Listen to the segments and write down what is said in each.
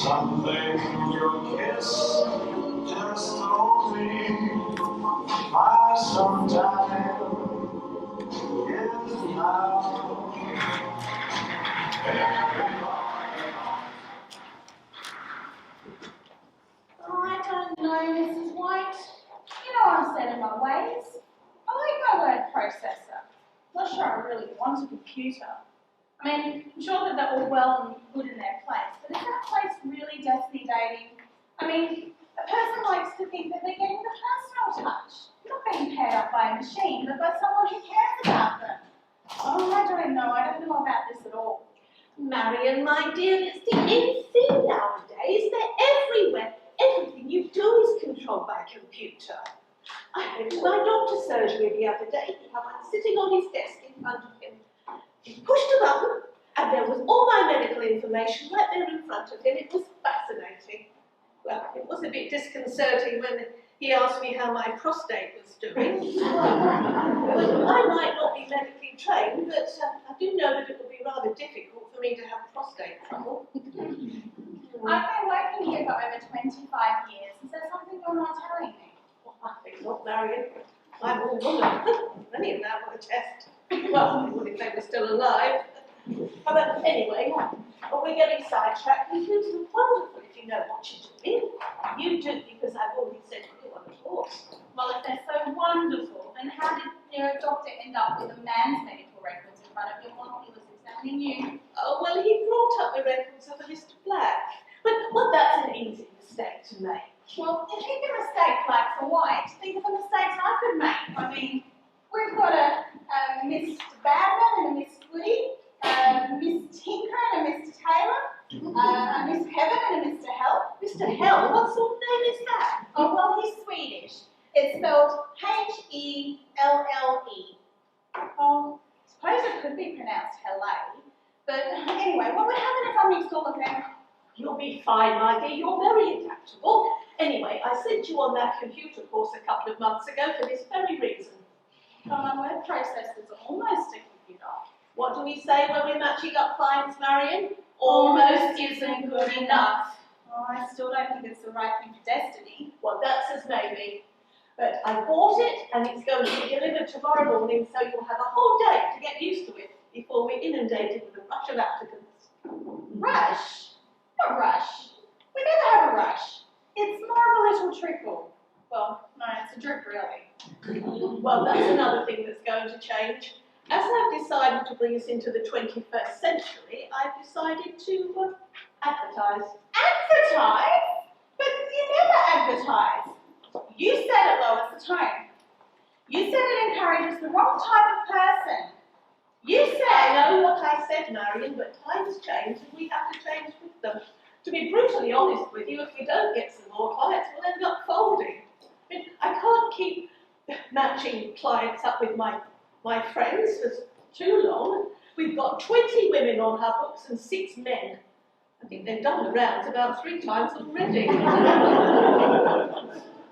Something your kiss just told me. My sometime is now. Oh, I don't know, Mrs. White. You know I'm set in my ways. I like my word processor. Not sure I really want a computer. I mean, I'm sure that they're all well and good in their place, but is that place really destiny dating? I mean, a person likes to think that they're getting the personal touch, not being paired up by a machine, but by someone who cares about them. Oh, I don't know about this at all. Marion, my dear, it's the in thing nowadays. They're everywhere. Everything you do is controlled by a computer. I went to my doctor's surgery the other day. He had one sitting on his desk in front of him. He pushed a button, and there was all my medical information right there in front of him. It was fascinating. Well, it was a bit disconcerting when he asked me how my prostate was doing. Well, I might not be medically trained, but I do know that it will be rather difficult for me to have prostate trouble. I've been working here for over 25 years. Is there something you're not telling me? Well, I think not, Marion. I'm all woman. Many of that were a test. Well, if they were still alive. But anyway, we're getting sidetracked. It feels wonderful if you know what you're doing. You do, because I've already said to you on the course. Well, if they're so wonderful, then how did your doctor end up with a man's medical records in front of him while he was examining you? Oh, well, he brought up the records of a Mr. Black. But, well, that's an easy mistake to make. Well, if he can mistake black for white, think of the mistakes I could make. I mean, we've got a Mr. Badman and a Miss Goody, Miss Tinker and a Mr. Taylor, a Miss Heaven and a Mr. Hell. Mr. Hell? What sort of name is that? Oh, well, he's Swedish. It's spelled H-E-L-L-E. Oh, I suppose it could be pronounced Helle. But anyway, what would happen if I mixed all of them? You'll be fine, my dear. You're very adaptable. Anyway, I sent you on that computer course a couple of months ago for this very reason. Oh, my word processor's almost a computer. What do we say when we're matching up clients, Marion? Almost isn't good enough. Oh, I still don't think it's the right thing for destiny. Well, that's as maybe. But I bought it, and it's going to be delivered tomorrow morning, so you'll have a whole day to get used to it before we're inundated with a rush of applicants. Rush? What rush? We never have a rush. It's more of a little trickle. Well, no, it's a drip, really. Well, that's another thing that's going to change. As I've decided to bring us into the 21st century, I've decided to advertise. Advertise? But you never advertise. You said it lowers the tone. You said it encourages the wrong type of person. You said... I know what I said, Marion, but times change and we have to change with them. To be brutally honest with you, if we don't get some more clients, we'll end up folding. I mean, I can't keep matching clients up with my friends for too long. We've got 20 women on our books and 6 men. I think they've done the rounds about 3 times already.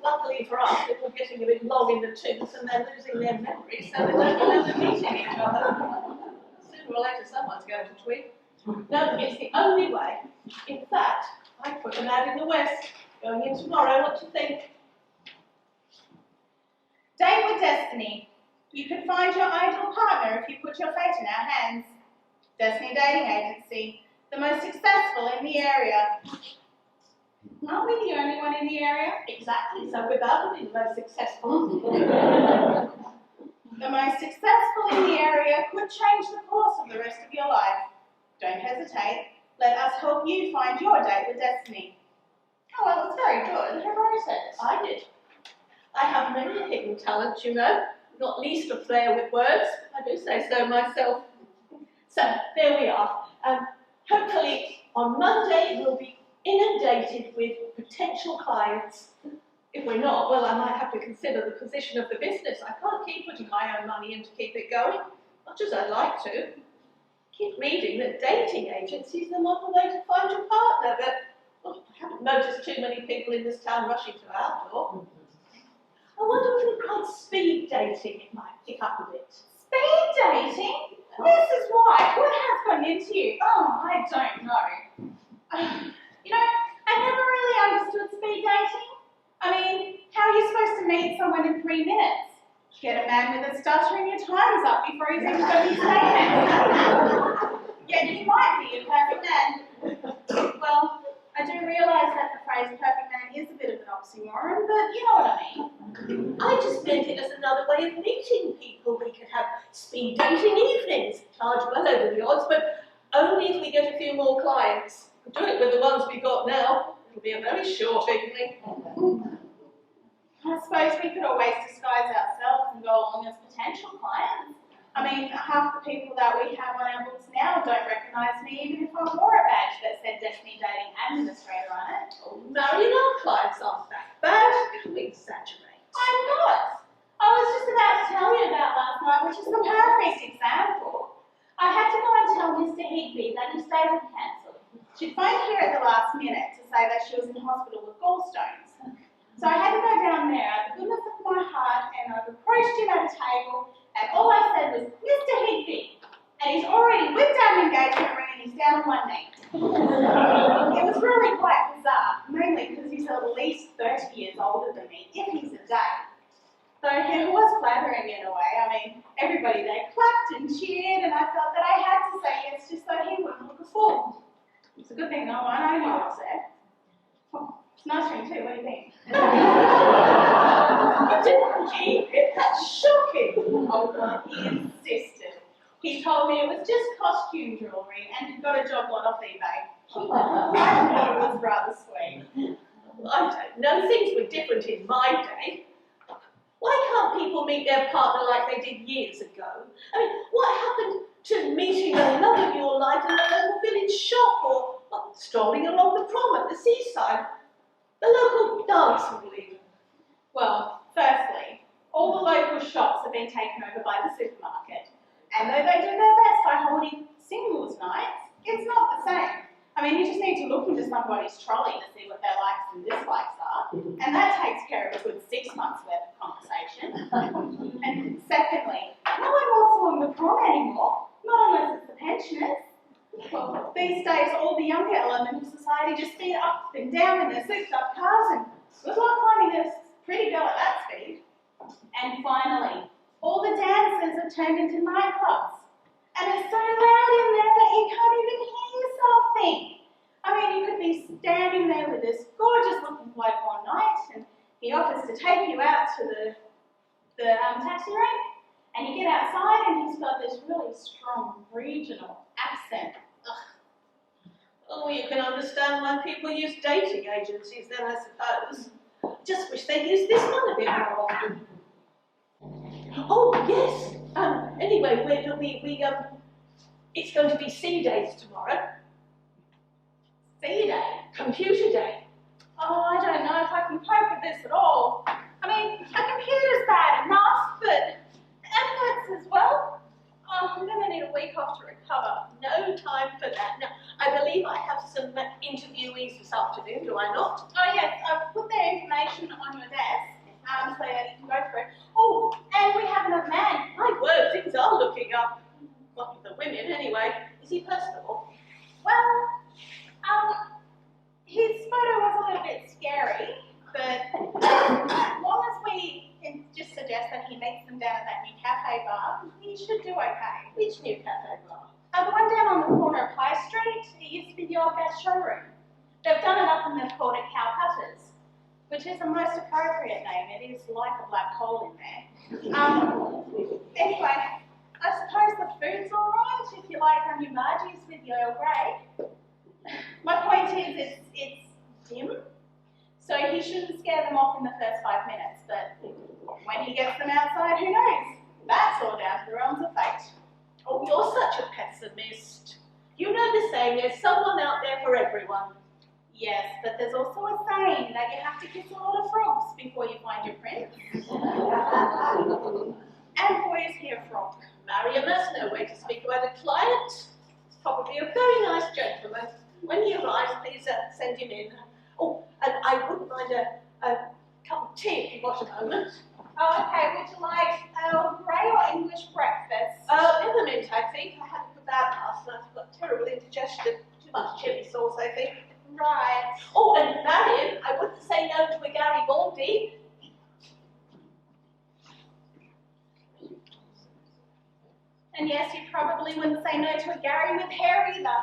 Luckily for us, they're all getting a bit long in the tooth and they're losing their memory, so they don't remember meeting each other. Sooner or later, someone's going to twig. No, it's the only way. In fact, I put an ad in the West. Going in tomorrow, what do you think? Date with Destiny. You can find your ideal partner if you put your fate in our hands. Destiny Dating Agency, the most successful in the area. Aren't we the only one in the area? Exactly, so without being the most successful. The most successful in the area could change the course of the rest of your life. Don't hesitate. Let us help you find your date with Destiny. Oh, well, it's very good. Who wrote it? I did. I have many hidden talents, you know, not least a flair with words. I do say so myself. So, there we are. Hopefully, on Monday, we'll be inundated with potential clients. If we're not, well, I might have to consider the position of the business. I can't keep putting my own money in to keep it going, much as I'd like to. Keep reading that dating agencies are the modern way to find your partner, but well, I haven't noticed too many people in this town rushing to our door. I wonder if we tried speed dating, it might pick up a bit. Speed dating? Mrs. White, what has gotten into you? Oh, I don't know. You know, I never really understood speed dating. I mean, how are you supposed to meet someone in 3 minutes? Get a man with a stutter and your time's up before he's even got his name. Yet he might be a perfect man. Well, I do realise that the phrase perfect man is a bit of an oxymoron, but you know what I mean. I just meant it as another way of meeting people. We could have speed dating evenings, charge well over the odds, but only if we get a few more clients. We'll do it with the ones we've got now. It'll be a very short evening. I suppose we could always disguise ourselves and go along as potential clients. I mean, half the people that we have on our books now don't recognise me even if I wore a badge that said Destiny Dating Administrator on it. Oh, Marion, our clients aren't that bad. We exaggerate. I'm not. I was just about to tell you about last night, which is the perfect example. I had to go and tell Mr. Higby that his day had cancelled. She'd phoned here at the last minute to say that she was in hospital with gallstones. So I had to go down there out of the goodness of my heart, and I've approached him at a table, and all I said was, Mr. Higby. And he's already whipped out an engagement ring and he's down on one knee. It was really quite bizarre, mainly because he's at least 30 years older than me, if he's a day. Though it was flattering in a way. I mean, everybody there clapped and cheered, and I felt that I had to say yes just so he wouldn't look a fool. It's a good thing no one I knew was there. Oh, it's a nice ring too, what do you think? You didn't keep it? That's shocking. Oh, well, he insisted. He told me it was just costume jewellery and he'd got a job lot off eBay. I thought it was rather sweet. I don't know. Things were different in my day. Why can't people meet their partner like they did years ago? I mean, what happened to meeting the love of your life in the local village shop or strolling along the prom at the seaside? The local dance hall even. Well, firstly, all the local shops have been taken over by the supermarket. And though they do their best by holding singles nights, it's not the same. I mean, you just need to look into somebody's trolley to see what their likes and dislikes are. And that takes care of a good 6 months worth of conversation. And secondly, no one walks along the prom anymore, not unless it's the pensioners. Well, these days, all the younger element of society just speed up and down in their souped-up cars, and good luck finding a pretty girl at that speed. And finally, all the dancers have turned into nightclubs. And it's so loud in there that you can't even hear yourself think. I mean, you could be standing there with this gorgeous-looking bloke one night, and he offers to take you out to the taxi rank, and you get outside, and he's got this really strong regional accent. Ugh. Oh, you can understand why people use dating agencies then, I suppose. Just wish they'd use this one a bit more often. Oh, yes. Anyway, it's going to be C days tomorrow. C day? Computer day. Oh, I don't know if I can cope with this at all. I mean, a computer's bad enough, but adverts as well. Oh, I'm going to need a week off to recover. No time for that. Now, I believe I have some interviewees this afternoon, do I not? Oh, yes, I've put their information on your desk, so that you can go through it. Oh, and we have another man. My word, things are looking up. Well, the women, anyway. Is he personable? Well, his photo was a little bit scary, but as long as we can just suggest that he meets them down at that new cafe bar, he should do okay. Which new cafe bar? The one down on the corner of High Street. It used to be the old gas showroom. They've done it up and they've called it Calcutta's, which is the most appropriate name. It is like a black hole in there. Anyway, I suppose the food's all right if you like your Margies with your Earl Grey. My point is, it's dim, so he shouldn't scare them off in the first 5 minutes, but when he gets them outside, who knows? That's all down to the realms of fate. Oh, you're such a pessimist. You know the saying, there's someone out there for everyone. Yes, but there's also a saying that you have to kiss a lot of frogs before you find your prince. And boys hear frog. Marion, that's no way to speak about a client. He's probably a very nice gentleman. When he arrives, please send him in. Oh, and I wouldn't mind a cup of tea if you've got a moment. Oh, okay. Would you like Earl Grey or English breakfast? Peppermint, I think. I had a bad last night. I've got terrible indigestion. Too much chili sauce, I think. Right. Oh, and Marion, I wouldn't say no to a Garibaldi. And yes, you probably wouldn't say no to a Gary with hair either.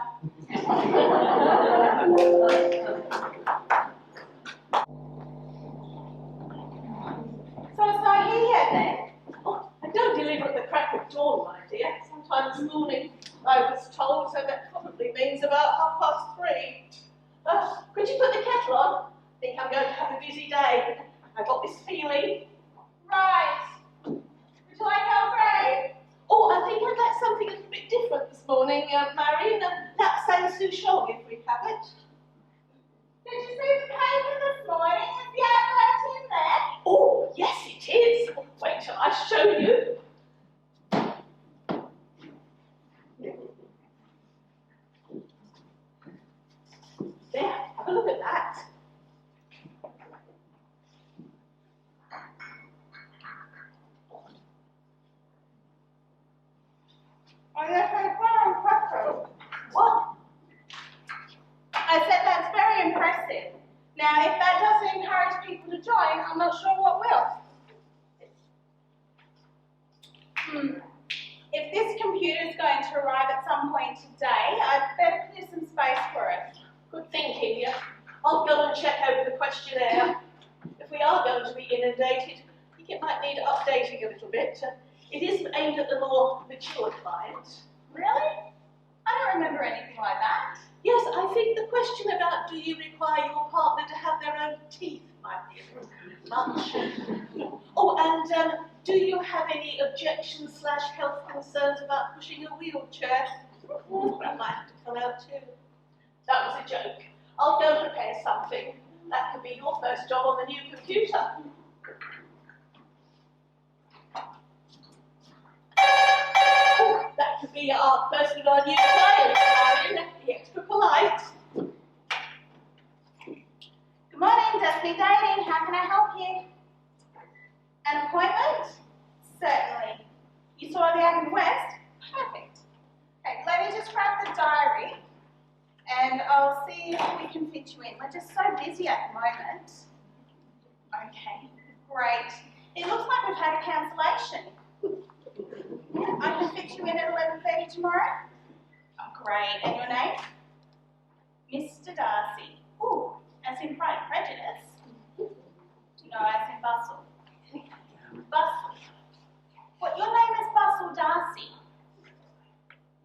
So it's not here yet then? Oh, I don't deliver at the crack of dawn, my dear. Sometime this morning, I was told, so that probably means about 3:30. Could you put the kettle on? I think I'm going to have a busy day. I got this feeling. Right. Would you like Earl Grey? Oh, I think I'd like something a little bit different this morning, Marion. Perhaps say souchong if we have it. Did you see the paper this morning? Is the advert in there? Oh, yes, it is. Wait till I show you. There, have a look at that. Oh, yes, that's very impressive. What? I said that's very impressive. Now, if that doesn't encourage people to join, I'm not sure what will. If this computer is going to arrive at some point today, I'd better clear some space for it. Good thinking, yeah. I'll go and check over the questionnaire. If we are going to be inundated, I think it might need updating a little bit. It is aimed at the more mature client. Really? I don't remember anything like that. Yes, I think the question about do you require your partner to have their own teeth might be much. Oh, and do you have any objections/health concerns about pushing a wheelchair? That might have to come out too. That was a joke. I'll go prepare something. That could be your first job on the new computer. Oh, that could be our first of our new clients, Marion. Be extra polite. Good morning, Destiny Dating. How can I help you? An appointment? Certainly. You saw the ad in West? Perfect. Okay, let me just grab the diary and I'll see if we can fit you in. We're just so busy at the moment. Okay, great. It looks like we've had a cancellation. Yeah, I can fit you in at 11:30 tomorrow. Oh, great. And your name? Mr. Darcy. Ooh, as in Pride and Prejudice. No, as in Bustle. Bustle. What, your name is Bustle Darcy?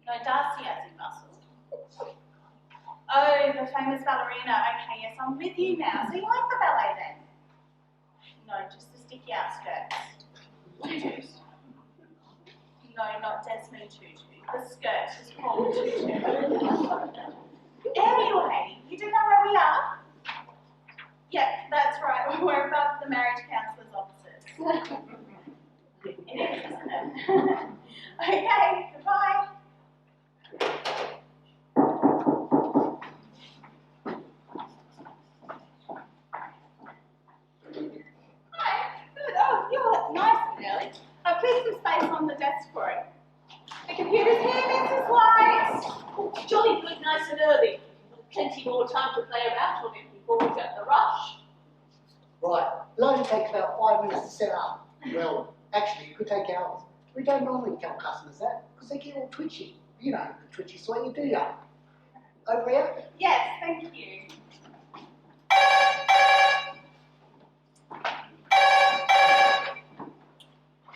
No, Darcy as in Bustle. Oh, the famous ballerina. Okay, yes, I'm with you now. So you like the ballet then? No, just the sticky outskirts. Tutus. No, not Desmond Tutu. The skirt is called Tutu. Anyway, you do know where we are? Yep, that's right. We're above the marriage counsellor's offices. It is, isn't it? Okay, goodbye. Hi, good. Oh, you're nice and early. I've cleared some space on the desk for it. The computer's here, Mrs. White. Oh, jolly good, nice and early. Plenty more time to play around on it before we get the rush. Right, it'll only take about 5 minutes to set up. Well, actually, it could take hours. We don't normally tell customers that because they get all twitchy. You know the twitchy sweaty, do you? Over here? Yes, thank you.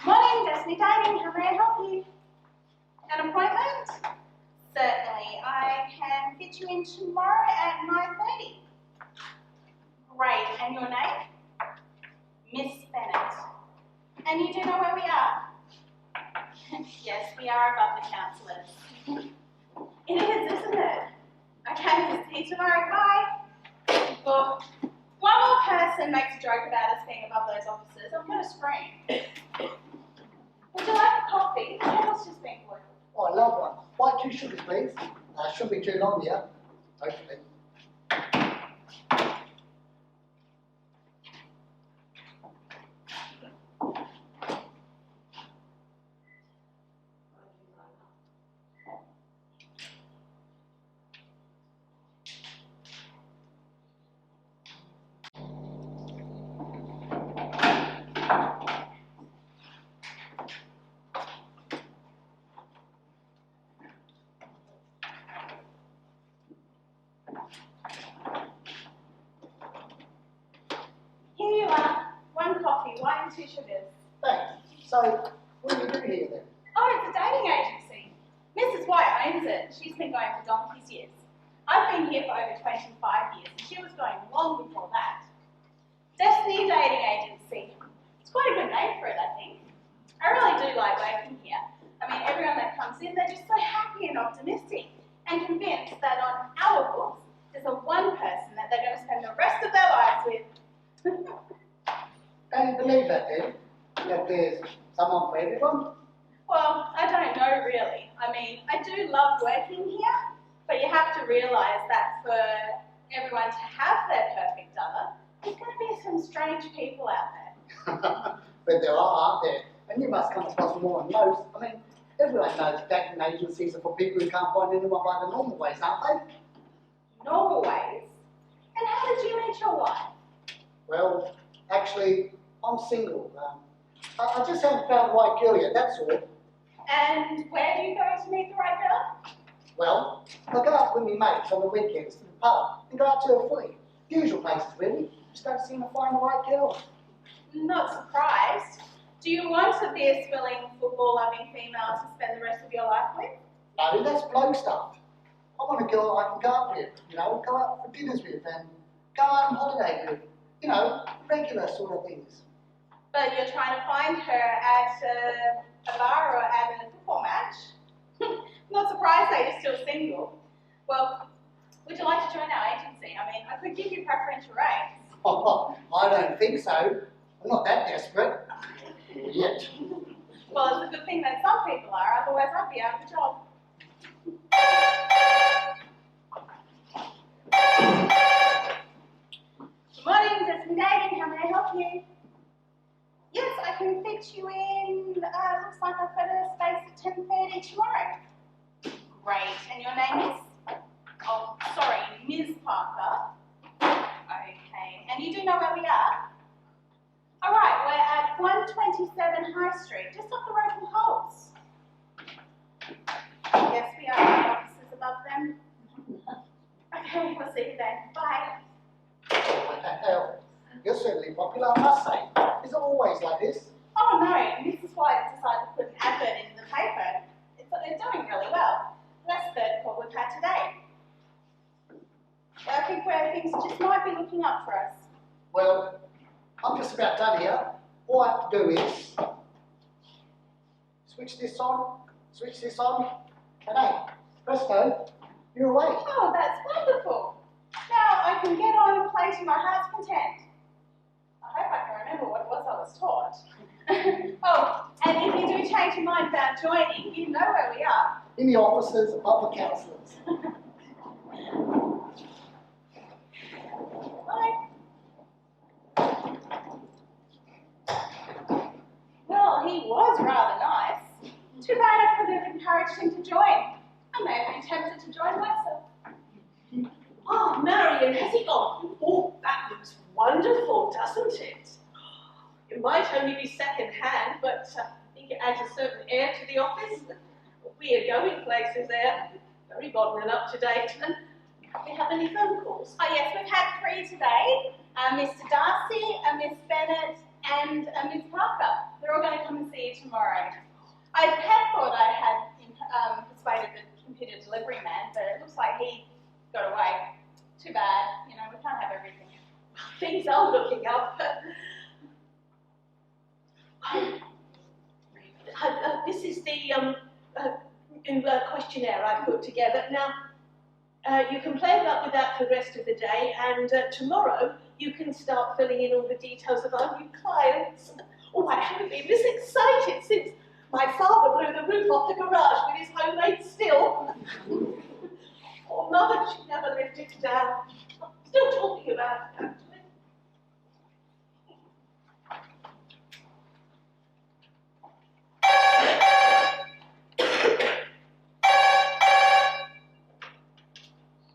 Morning, Destiny Dating. How may I help you? An appointment? Certainly. I can fit you in tomorrow at 9:30. Great. And your name? Miss Bennett. And you do know where we are? Yes, we are above the counsellors. It is, isn't it? Okay, see you tomorrow. Bye. Oh, one more person makes a joke about us being above those officers. I'm going to scream. Would you like a coffee? The kettle's just been boiled. Oh, I love one. White 2 sugars, please. Shouldn't be too long, yeah? Hopefully. So, what do you do here then? Oh, it's a dating agency. Mrs. White owns it. She's been going for donkey's years. I've been here for over 25 years, and she was going long before that. Destiny Dating Agency. It's quite a good name for it, I think. I really do like working here. I mean, everyone that comes in, they're just so happy and optimistic and convinced that on our books, there's a one person that they're going to spend the rest of their lives with. Don't you believe that then? That there's someone for everyone? Well, I don't know really. I mean, I do love working here, but you have to realise that for everyone to have their perfect other, there's going to be some strange people out there. But there are, aren't there? And you must come across more than most. I mean, everyone knows dating agencies are for people who can't find anyone by the normal ways, aren't they? Normal ways? And how did you meet your wife? Well, actually, I'm single. I just haven't found the right girl yet, that's all. And where do you go to meet the right girl? Well, I go out with my mates on the weekends to the pub and go out to a footy. Usual places, really. Just don't seem to find the right girl. Not surprised. Do you want a beer-spilling, football-loving female to spend the rest of your life with? No, that's bloke stuff. I want a girl I can go out with, you know, go out for dinners with and go on holiday with, you know, regular sort of things. But you're trying to find her at a bar or at a football match? Not surprised that you're still single. Well, would you like to join our agency? I mean, I could give you preferential rates. I don't think so. I'm not that desperate. Yet. Well, it's a good thing that some people are, otherwise I'd be out of a job. Good morning, Destiny Dating. How may I help you? Yes, I can fit you in. Looks like I've got a space at 10:30 tomorrow. Great. And your name is? Oh, sorry, Ms. Parker. Okay. And you do know where we are? All right, we're at 127 High Street, just off the road from Holt's. Yes, we are in the offices above them. Okay, we'll see you then. Bye. What the hell? You're certainly popular, I must say. Is it always like this? Oh no, Mrs. White decided to put an advert in the paper. It's doing really well. That's the third call we've had today. I think where things just might be looking up for us. Well, I'm just about done here. All I have to do is switch this on, and hey, presto, you're away. Oh, that's wonderful. Now I can get on and play to my heart's content. I hope I can remember what it was I was taught. Oh, and if you do change your mind about joining, you know where we are. In the offices above the councillors. Bye. Well, he was rather nice. Too bad I couldn't have encouraged him to join. I may have been tempted to join myself. Ah, Marion, has he gone? Oh, that looks wonderful, doesn't it? It might only be second-hand, but I think it adds a certain air to the office. We are going places there. Very modern and up-to-date. Do we have any phone calls? Oh yes, we've had 3 today. Mr. Darcy, Miss Bennett, and Miss Parker. They're all going to come and see you tomorrow. I had thought I had persuaded the computer delivery man, but it looks like he got away. Too bad, you know, we can't have everything. Things are looking up. This is the questionnaire I put together. Now, you can play about with that for the rest of the day, and tomorrow you can start filling in all the details of our new clients. Oh, I haven't been this excited since my father blew the roof off the garage with his homemade still. Oh, Mother, she never lived it down. I'm still talking about it, actually.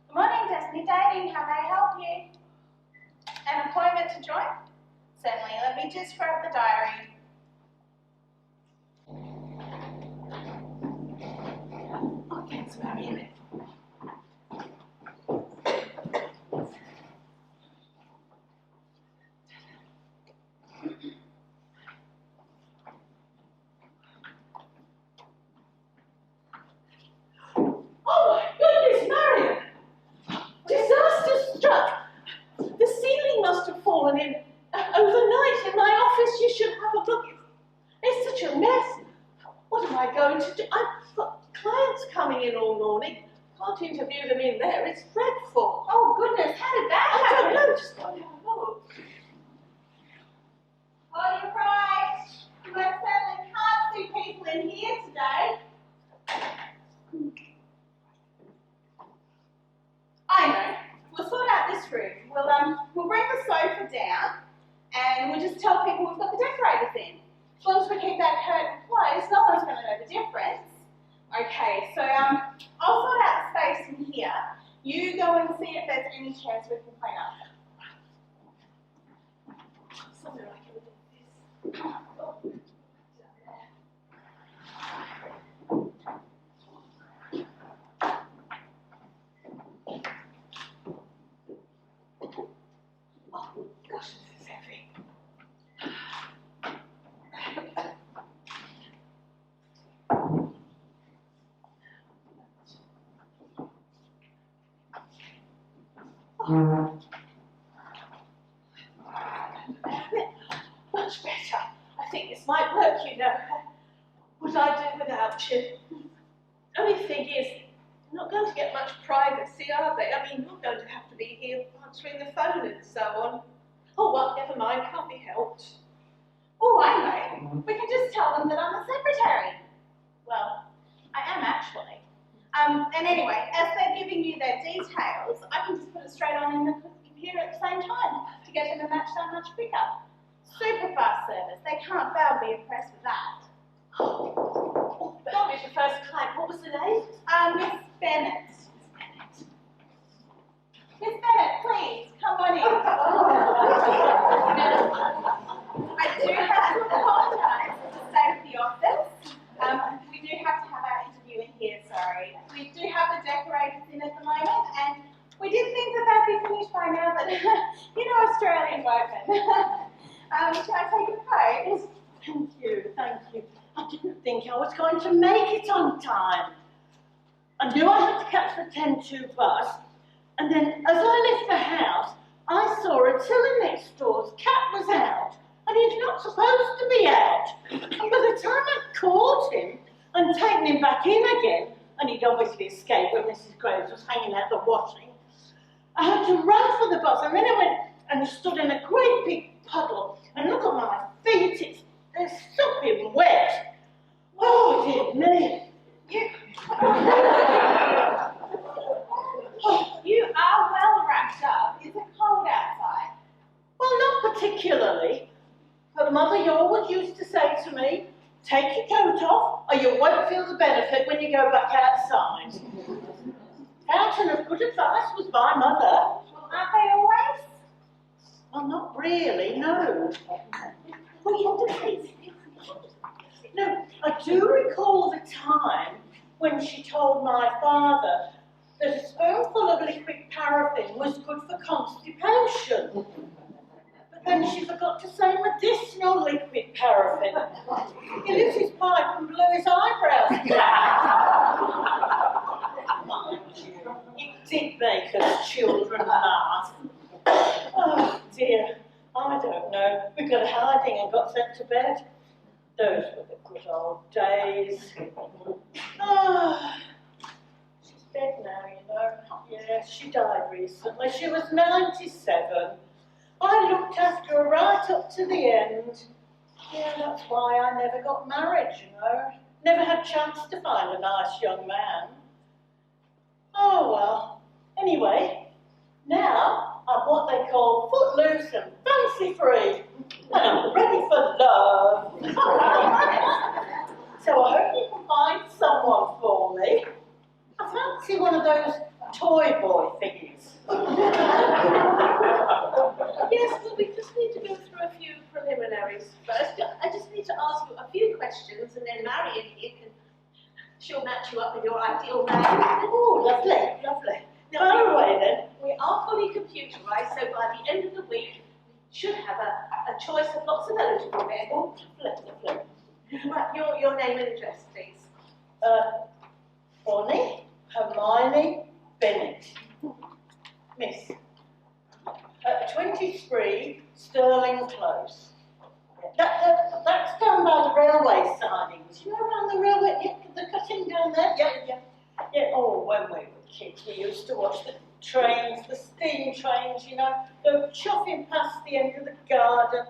Good morning, Destiny Dating. How may I help you? An appointment to join? Certainly. Let me just grab the diary. Oh, thanks, Marion. room. We'll bring the sofa down and we'll just tell people we've got the decorators in. As long as we keep that curtain closed, no one's going to know the difference. Okay, so I'll sort out the space in here. You go and see if there's any chairs we can clean up. Somewhere I can do this. Oh, gosh, this is heavy. Much better. I think this might work, you know. What I do without you. Only thing is, you're not going to get much privacy, are they? I mean, you're going to have to be here answering the phone and so on. Oh, well, never mind, can't be helped. Oh, I know. We can just tell them that I'm the secretary. Well, I am actually. And anyway, as they're giving you their details, I can just put it straight on in the computer at the same time to get them to match that much quicker. Super fast service. They can't fail to be impressed with that. Oh, that was your first client. What was the name? Miss Bennett. Miss Bennett, please, come on in. I do have to apologise for the state of the office. We do have to have our interview in here, sorry. We do have the decorators in at the moment, and we did think that they'd be finished by now, but you know Australian workmen. Shall I take a photo? Thank you, thank you. I didn't think I was going to make it on time. I knew I had to catch the 10:2 bus, and then as I left the house, I saw Attila next door's cat was out, and he's not supposed to be out. And by the time I'd caught him and taken him back in again, and he'd obviously escaped when Mrs. Graves was hanging out the washing, I had to run for the bus, and then I went and stood in a great big puddle, and look at my feet, they're sopping wet. Oh, dear me. You are well wrapped up. Is it cold outside? Well, not particularly. But Mother, you always used to say to me, take your coat off, or you won't feel the benefit when you go back outside. Fountain of good advice was my mother. Well, aren't they always? Well, not really, no. No, I do recall the time when she told my father that a spoonful of liquid paraffin was good for constipation. But then she forgot to say medicinal liquid paraffin. He lit his pipe and blew his eyebrows out. Mind you, it did make us children laugh. Oh dear, I don't know. We got hiding and got sent to bed. Those were the good old days. Ah, she's dead now, you know. Yeah, she died recently. She was 97. I looked after her right up to the end. Yeah, that's why I never got married, you know. Never had a chance to find a nice young man. Oh well. Anyway, now I'm what they call footloose and fancy free. And I'm ready for love. So I hope you can find someone for me. I fancy one of those toy boy figures. Yes, well, we just need to go through a few preliminaries first. I just need to ask you a few questions, and then Marion here she'll match you up with your ideal man. Oh, lovely, lovely. Now, Far away then. we are fully computerised, so by the end of the week, we should have a choice of lots of eligible men. Oh, lovely. Right, your name and address, please. Bonnie Hermione Bennett. Miss. 23 Stirling Close. That's down by the railway sidings. You know around the railway, yeah, the cutting down there? Yeah. Oh, when we were kids, we used to watch the trains, the steam trains, you know, go chuffing past the end of the garden.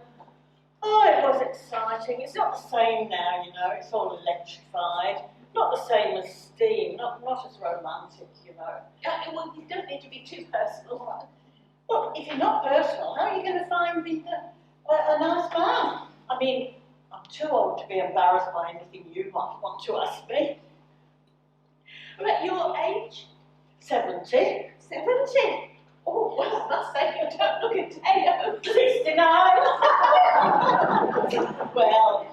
Oh, it was exciting. It's not the same now, you know, it's all electrified. Not the same as steam, not as romantic, you know. Well, you don't need to be too personal. Well, if you're not personal, how are you going to find me a nice man? I mean, I'm too old to be embarrassed by anything you might want to ask me. Well, at your age? 70. 70? Oh, well, I must say you don't look a day over 69. Well,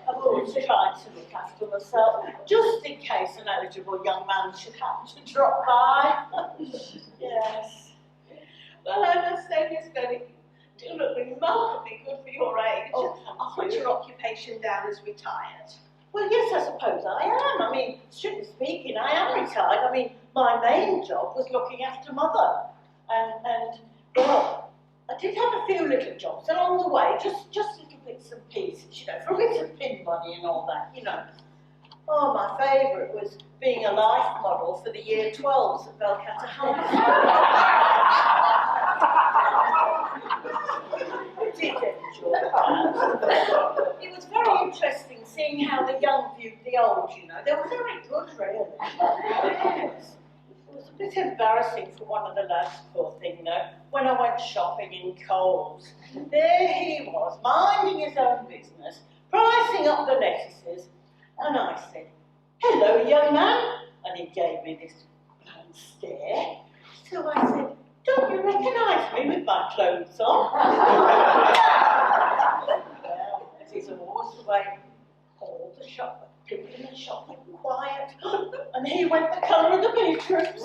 I've always tried to look after myself, just in case an eligible young man should happen to drop by. Yes. Well, I must say, Miss Bennet, you do look remarkably good for your age. Oh, I'll put your occupation down as retired. Well, yes, I suppose I am. I mean, strictly speaking, I am retired. I mean, my main job was looking after mother. And well, I did have a few little jobs along the way, just little bits and pieces, you know, for bits of pin money and all that, you know. Oh, my favourite was being a life model for the year 12s at Belcatter High I did enjoy that. It was very interesting seeing how the young viewed the old, you know. They were very good, really. Yes. It was a bit embarrassing for one of the lads, poor thing, you know, when I went shopping in Coles. There he was, minding his own business, pricing up the lettuces, and I said, "Hello, young man," and he gave me this blank stare. So I said, "Don't you recognise me with my clothes on?" Well, as is always the way, all the shop, people in the shop were quiet, and he went the colour of the beetroots.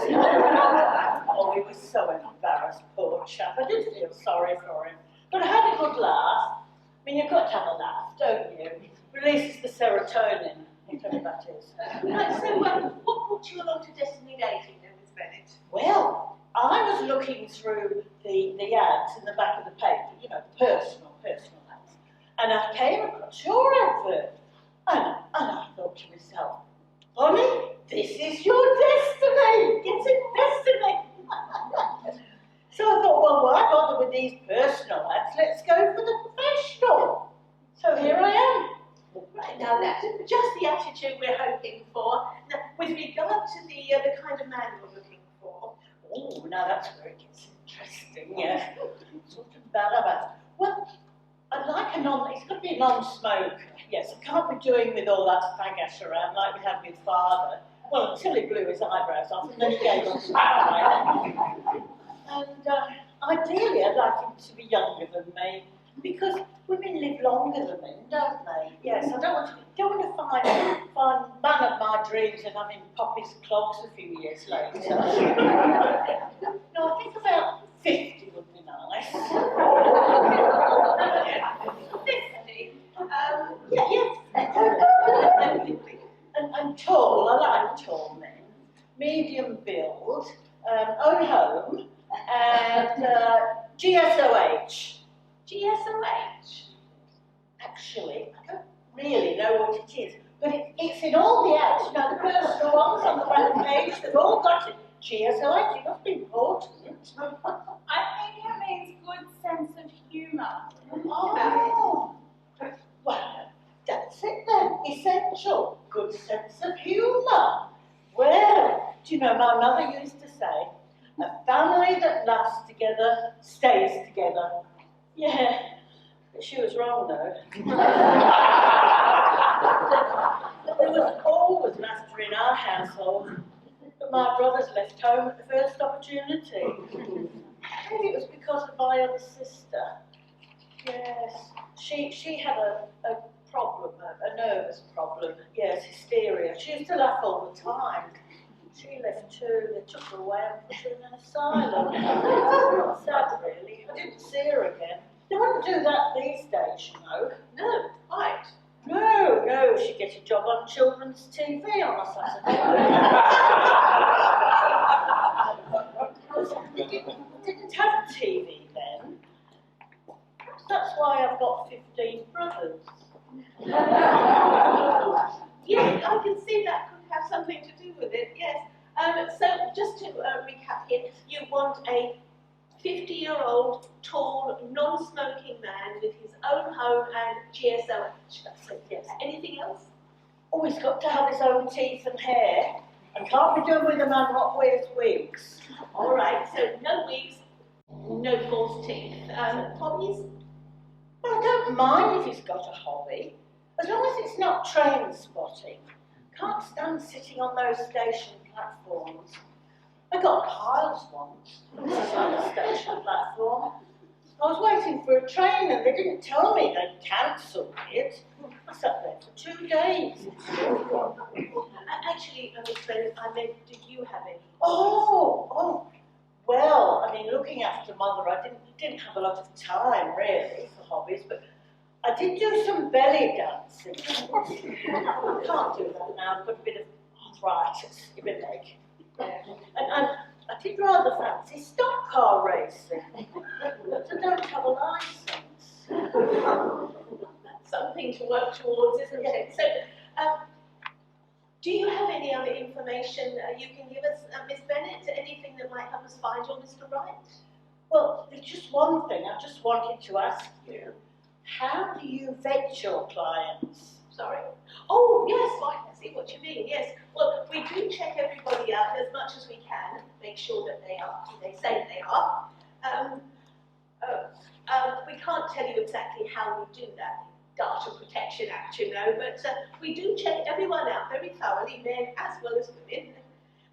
Oh, he was so embarrassed, poor chap. I did feel sorry for him, but I had a good laugh. I mean, you've got to have a laugh, don't you? Releases the serotonin, whatever that is. Right, so what brought you along to Destiny Dating, then, Miss Bennet? Well, I was looking through the ads in the back of the paper, you know, personal ads, and I came across your advert, and I thought to myself, "Bonnie, this is your destiny. It's a destiny." So I thought, well, why bother with these personal ads? Let's go for the professional. So here I am. Right, now that's just the attitude we're hoping for. Now, with regard to the kind of man you're looking for, Oh, now that's where it gets interesting, yes. Sort of bad about. Well, I'd like it's got to be a non-smoker. Yes, I can't be doing with all that fag-ash around like we had with father. Well, until he blew his eyebrows off and then he gave up his eye. And ideally, I'd like him to be younger than me, because women live longer than men, don't they? Yes, I don't want to find man of my dreams and have him pop his clogs a few years later. No, I think about 50 would be nice. 50. Yes. And tall, I like tall men. Medium build, own home, and GSOH. GSOH. Actually, I don't really know what it is, but it's in all the ads, you know, the personal ones on the back page, they've all got it. GSOH, it must be important. I think it means good sense of humour. Oh, well, that's it then, essential, good sense of humour. Well, do you know, my mother used to say, a family that laughs together stays together. Yeah, but she was wrong though. There was always laughter in our household, but my brothers left home at the first opportunity. Maybe it was because of my other sister. Yes, she had a problem, a nervous problem. Yes, hysteria. She used to laugh all the time. She left too. They took her away and put her in an asylum. Sad, really. I didn't see her again. They wouldn't do that these days, you know. No, quite. No, she'd get a job on children's TV on a Saturday. They didn't have TV then. Perhaps that's why I've got 15 brothers. Yes, I can see that could have something to do with it, yes. So just to recap here, you want a 50-year-old, tall, non-smoking man with his own home and GSOH. That's it, yes. Anything else? Oh, he's got to have his own teeth and hair, and can't be doing with a man what wears wigs. All right, so no wigs. No false teeth. Hobbies? Well, I don't mind if he's got a hobby, as long as it's not train spotting. Can't stand sitting on those station platforms. I got piles once on a station platform. I was waiting for a train and they didn't tell me they'd cancelled it. I sat there for 2 days. Actually, Miss Bennett, I meant, did you have any? Well, I mean, looking after mother, I didn't have a lot of time, really, for hobbies, but I did do some belly dancing. I can't do that now, I've got a bit of arthritis in my leg. And I did rather fancy stock car racing, but I don't have a licence. That's something to work towards, isn't it? So, do you have any other information you can give us, Miss Bennett? Anything that might help us find your Mr. Wright? Well, there's just one thing I just wanted to ask you. How do you vet your clients? Sorry? Oh, yes, I see what you mean, yes. Well, we do check everybody out as much as we can, make sure that they are who they say they are. We can't tell you exactly how we do that. Data Protection Act, you know, but we do check everyone out very thoroughly, men as well as women.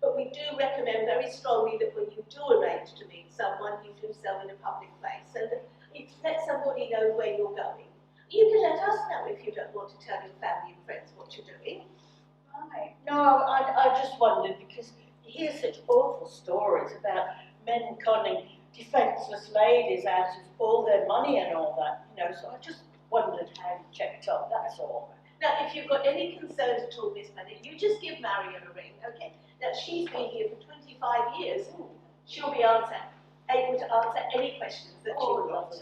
But we do recommend very strongly that when you do arrange to meet someone, you do so in a public place, so that it let somebody know where you're going. You can let us know if you don't want to tell your family and friends what you're doing. Right. No, I just wondered because you hear such awful stories about men conning defenceless ladies out of all their money and all that, you know, so I just wondered how you checked up, that's all. Now, if you've got any concerns at all, Miss Bennett, you just give Marion a ring, okay? Now, she's been here for 25 years. She'll be able to answer any questions that you've got.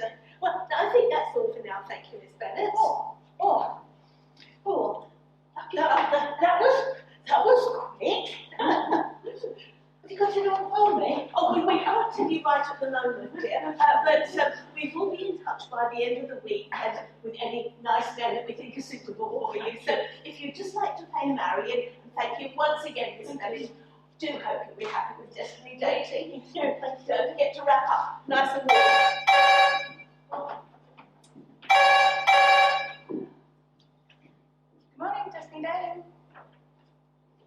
Well, I think that's all for now. Thank you, Miss Bennett. That was quick. Have you got it on for me? Oh, we can't tell you right at the moment, dear, but we will be in touch by the end of the week and with any nice men that we think are suitable for you. So if you'd just like to pay Marion, and thank you once again, Miss Bennett, do hope you'll be happy with Destiny dating. Don't forget to wrap up nice and warm. Good morning, Destiny Dating.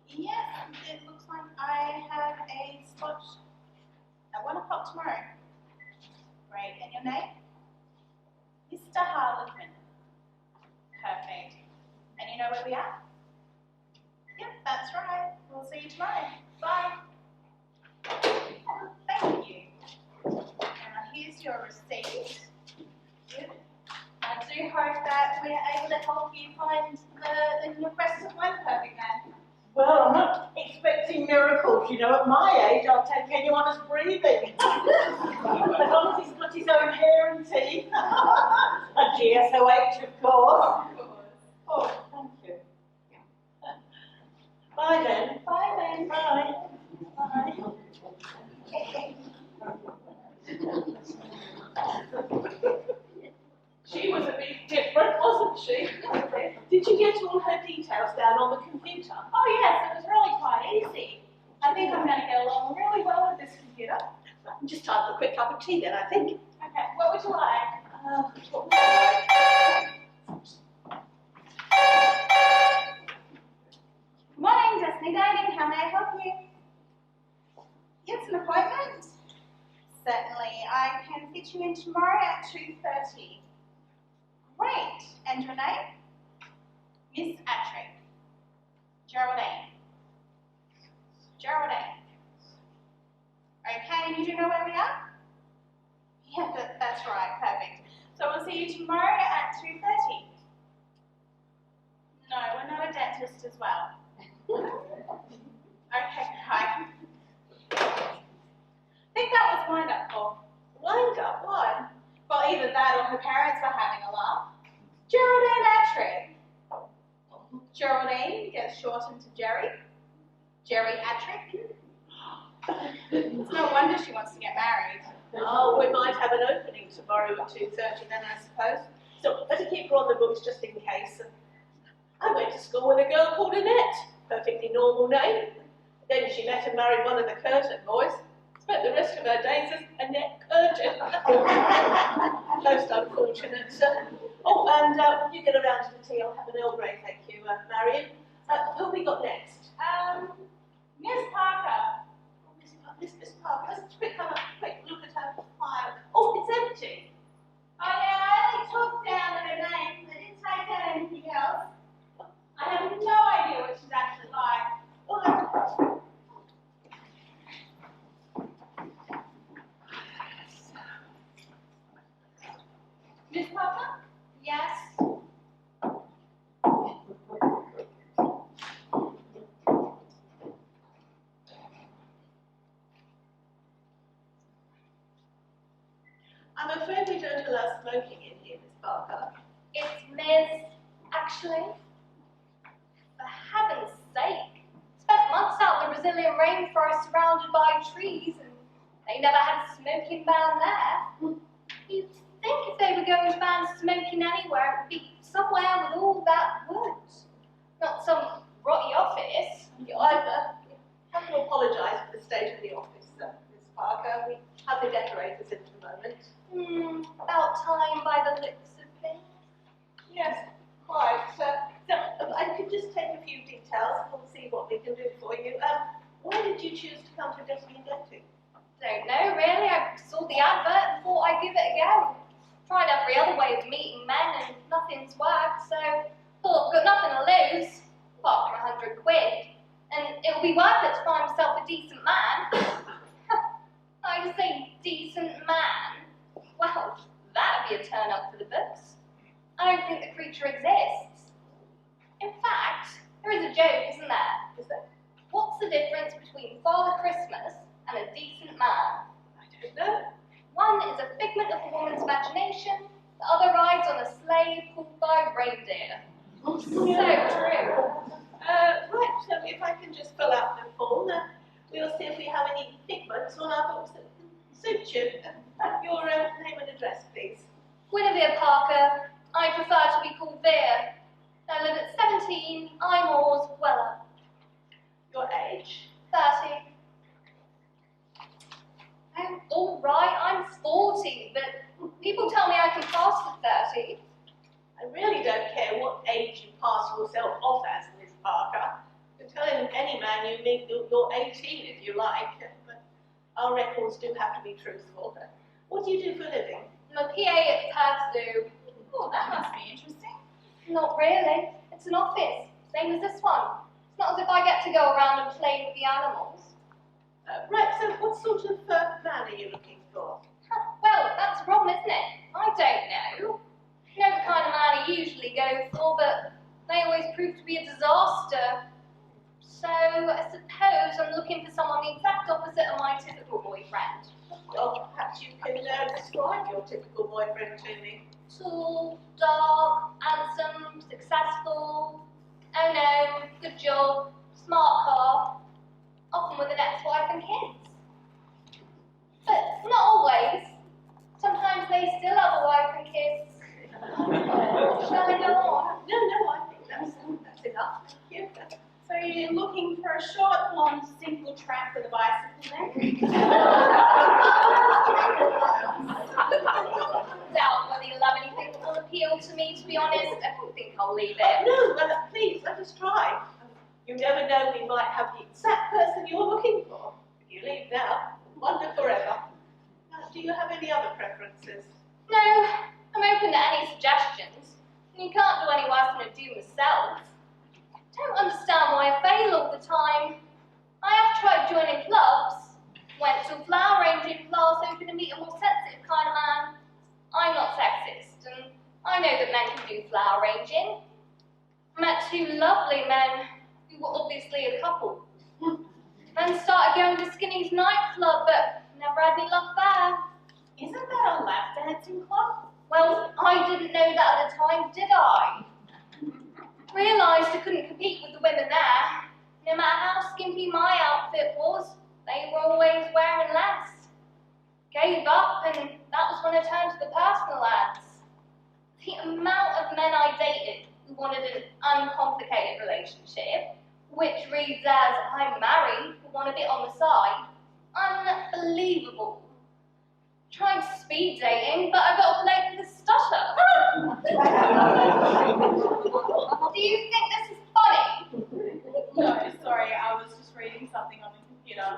Yes, it looks like I have a spot at 1 o'clock tomorrow. Great, and your name? Mr. Harlequin. Perfect. And you know where we are? Yep, that's right. We'll see you tomorrow. Bye. Thank you. Now here's your receipt. Good. I do hope that we are able to help you find the requested one, perfect man. Well, I'm not expecting miracles, you know. At my age, I'll take anyone who's breathing. As long as he's got his own hair and teeth. A GSOH, of course. Oh, thank you. Bye then. Bye then. Bye. Bye. She was a bit different, wasn't she? Did you get all her details down on the computer? Oh yes, it was really quite easy. I think I'm going to get along really well with this computer. Just time for a quick cup of tea then, I think. Okay, what would you like? What would you like? Good morning, Destiny Dating. How may I help you? Yes, an appointment? Certainly. I can fit you in tomorrow at 2:30. Great. And your name? Miss Attrick. Geraldine. Geraldine. Okay, and you do know where we are? Yeah, that's right. Perfect. So we'll see you tomorrow at 2:30. No, we're not a dentist as well. Okay, right. I think that was wind up for. Wind up, why? Well, either that or her parents were having a laugh. Geraldine Attrick. Geraldine gets shortened to Jerry. Jerry Attrick. It's no wonder she wants to get married. Oh, we might have an opening tomorrow at 2:30 then, I suppose. So better keep her on the books just in case. I went to school with a girl called Annette. Perfectly normal name. Then she met and married one of the Curtin boys. spent the rest of her days as a net urchin. Most unfortunate. Oh, and when you get around to the tea, I'll have an Earl Grey, thank you, Marion. Who have we got next? Miss Parker. Miss Parker, let's have a quick look at her file. Oh, it's empty. Oh yeah, I only took down her name. I didn't take down anything else. I have no idea what she's actually like. Well, Miss Parker? Yes. I'm afraid we don't allow smoking in here, Miss Parker. It's Ms. Actually, for heaven's sake, spent months out in the Brazilian rainforest surrounded by trees, and they never had a smoking ban there. You'd think if they were going to ban smoking anywhere, it would be somewhere with all that wood, not some rotty office. I have to apologise for the state of the office, Miss Parker. We have the decorators in at the moment. About time by the looks of things. Yes, quite. So I could just take a few details and we'll see what we can do for you. Why did you choose to come to Destiny Denting? Don't know, really. I saw the advert and thought I'd give it a go. Tried every other way of meeting men and nothing's worked, so thought I've got nothing to lose, apart from 100 quid. And it'll be worth it to find myself a decent man. I just say decent man. Well, that'd be a turn up for the books. I don't think the creature exists. In fact, there is a joke, isn't there? Is there? What's the difference between Father Christmas and a decent man? I don't know. One is a figment of a woman's imagination, the other rides on a sleigh pulled by reindeer. So true. Right, so if I can just fill out the form, we'll see if we have any figments on our books that suit you. Your name and address, please. Guinevere Parker. I prefer to be called Veer. I live at 17 Imores, Weller. Your age. 30. I'm all right, I'm 40, but people tell me I can pass for 30. I really don't care what age you pass yourself off as, Miss Parker. You can tell any man you meet you're 18 if you like, but our records do have to be truthful. What do you do for a living? I'm a PA at the Perth Zoo. Oh, that must be interesting. Not really. It's an office, same as this one. It's not as if I get to go around and play with the animals. Right, so what sort of man are you looking for? Well, that's the problem, isn't it? I don't know. You know the kind of man I usually go for, but they always prove to be a disaster. So I suppose I'm looking for someone the exact opposite of my typical boyfriend. Well, perhaps you can describe your typical boyfriend to me. Tall, dark, handsome, successful, oh no, good job, smart car, often with an ex-wife and kids. But not always. Sometimes they still have a wife and kids. Shall I go on? No, I think that's enough. Thank you. So you're looking for a short, blonde, simple tramp with a bicycle then? Doubt whether you'll have anything that will appeal to me, to be honest. I don't think I'll leave it. No, but please, let us try. You never know, we might have the exact person you're looking for. If you leave now, wonder forever. Do you have any other preferences? No, I'm open to any suggestions. You can't do any worse than a do myself. Don't understand why I fail all the time. I have tried joining clubs, went to a flower arranging class hoping to meet a more sensitive kind of man. I'm not sexist, and I know that men can do flower arranging. I met two lovely men who were obviously a couple. Then started going to Skinny's nightclub, but never had any luck there. Isn't that a lap dancing club? Well, I didn't know that at the time, did I? Realised I couldn't compete with the women there. No matter how skimpy my outfit was, they were always wearing less. Gave up, and that was when I turned to the personal ads. The amount of men I dated who wanted an uncomplicated relationship, which reads as I'm married, but want a bit on the side, Unbelievable. Trying speed dating, but I got a bloke with a stutter. Do you think this is funny? No, sorry, I was just reading something on the computer.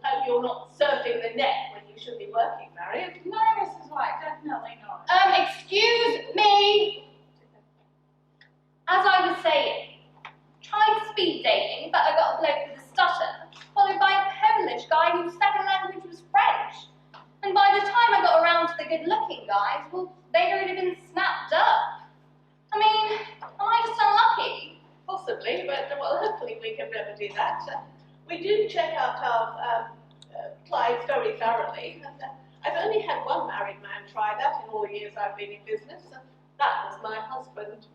Hope you're not surfing the net when you should be working, Marion. No, Mrs. White, definitely not. Excuse me. As I was saying, tried speed dating, but I got a bloke with a stutter, followed by a Polish guy whose second language was French. And by the time I got around to the good-looking guys, well, they'd already been snapped up. I mean, am I just unlucky? Possibly, but well, hopefully we can remedy that. We do check out our clients very thoroughly. I've only had one married man try that in all the years I've been in business, and that was my husband.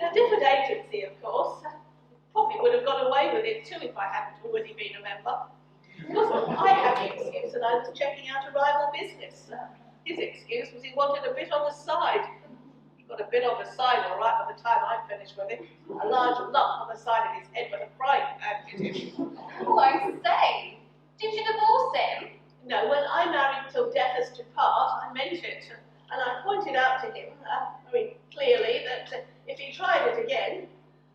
A different agency, of course. Probably would have got away with it too if I hadn't already been a member. I had the excuse that I was checking out a rival business. His excuse was he wanted a bit on the side. He got a bit on the side all right by the time I finished with him. A large lump on the side of his head with a frying pan hit him. Oh, I say, did you divorce him? No, when I married till death us to part, I meant it. And I pointed out to him very clearly that if he tried it again,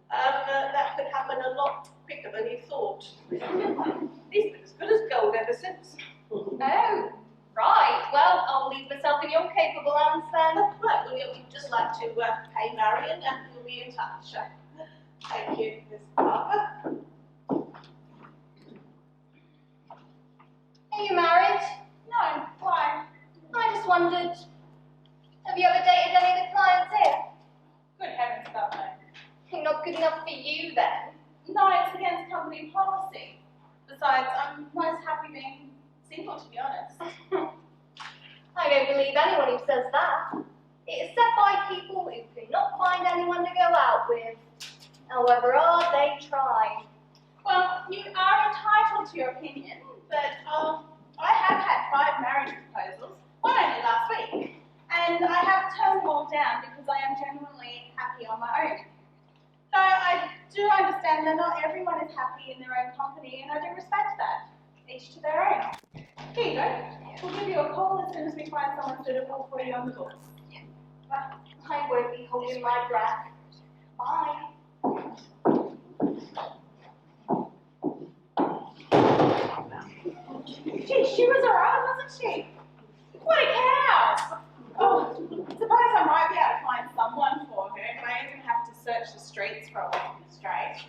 that could happen a lot quicker than he thought. He's been as good as gold ever since. Oh, right. Well, I'll leave myself in your capable hands then. Right, well, if you'd just like to pay Marion, we'll be in touch. Thank you, Miss Parker. Are you married? No, why? I just wondered, have you ever dated any of the clients here? Good heavens, God, no. Not good enough for you then. No, it's against company policy. Besides, I'm most happy being single, to be honest. I don't believe anyone who says that. It is said by people who cannot find anyone to go out with, however hard they try. Well, you are entitled to your opinion, but I have had 5 marriage proposals, one only last week, and I have turned them all down because I am genuinely happy on my own. So I do understand that not everyone is happy in their own company, and I do respect that. Each to their own. Here you go. We'll give you a call as soon as we find someone suitable for you on the books. I won't be holding my breath. Bye. Gee, she was alright, wasn't she? What a cow! Oh, suppose I might be able to find someone for her if I even have to search the streets for a week in Australia. As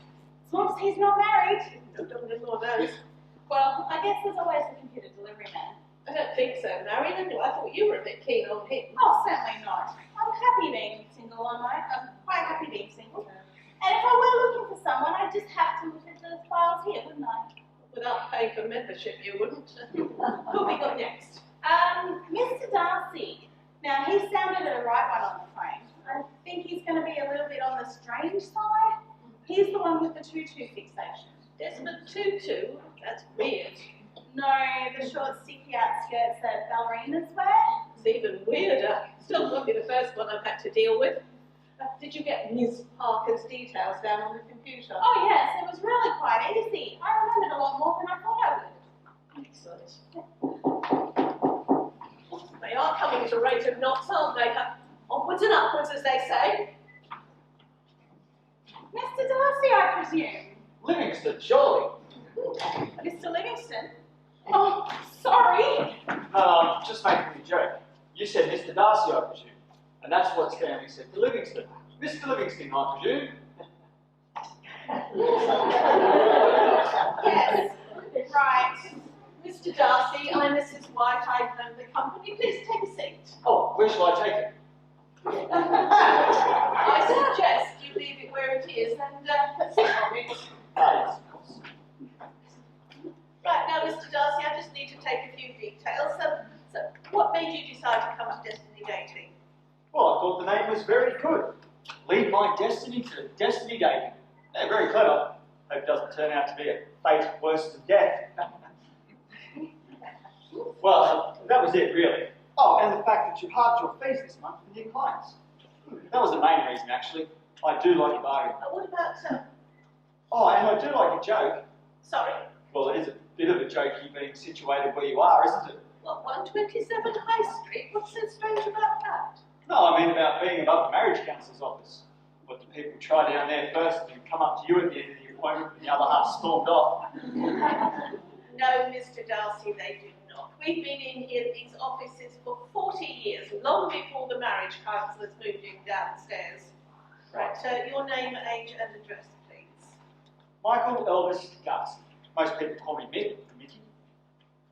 long as he's not married. Daughter-in-law knows. Well, I guess there's always the computer delivery man. I don't think so, Marion. I thought you were a bit keen on him. Oh, certainly not. I'm happy being single on my own. I'm quite happy being single. And if I were looking for someone, I'd just have to look at the files here, wouldn't I? Without paying for membership, you wouldn't. Who have we got next? Mr. Darcy. Now, he sounded the right one on the phone. I think he's going to be a little bit on the strange side. He's the one with the tutu fixation. Desmond Tutu? That's weird. No, the short sticky out skirts that ballerinas wear. It's even weirder. Still won't be the first one I've had to deal with. Did you get Miss Parker's details down on the computer? Oh yes, it was really quite easy. I remembered a lot more than I thought I would. Excellent. They are coming at a rate of knots, aren't they? Onwards and upwards, as they say. Mr. Darcy, I presume. Livingston, surely. Mr. Livingston? Oh, sorry. Just making a joke. You said Mr. Darcy, I presume. And that's what Stanley said to Livingston. Mr. Livingston, I presume. Yes, right. Mr. Darcy, I'm Mrs. White. I own the company. Please take a seat. Oh, where shall I take it? I suggest you leave it where it is and sit on it. Yes, of course. Right, now, Mr. Darcy, I just need to take a few details. So what made you decide to come to Destiny Dating? Well, I thought the name was very good. Lead my destiny to destiny dating. They're very clever. Hope it doesn't turn out to be a fate worse than death. Well, that was it, really. Oh, and the fact that you halved your fees this month for new clients. That was the main reason, actually. I do like a bargain. What about, Oh, and I do like a joke. sorry? Well, it is a bit of a joke you being situated where you are, isn't it? What, 127 High Street? What's so strange about that? No, I mean about being above the marriage counsellor's office. What do people try down there first and then come up to you at the end of the appointment and the other half stormed off? No, Mr. Darcy, they do not. We've been in here, these offices, for 40 years, long before the marriage counsellors moved in downstairs. Right, your name, age and address, please. Michael Elvis Darcy. Most people call me Mick, or Mickey.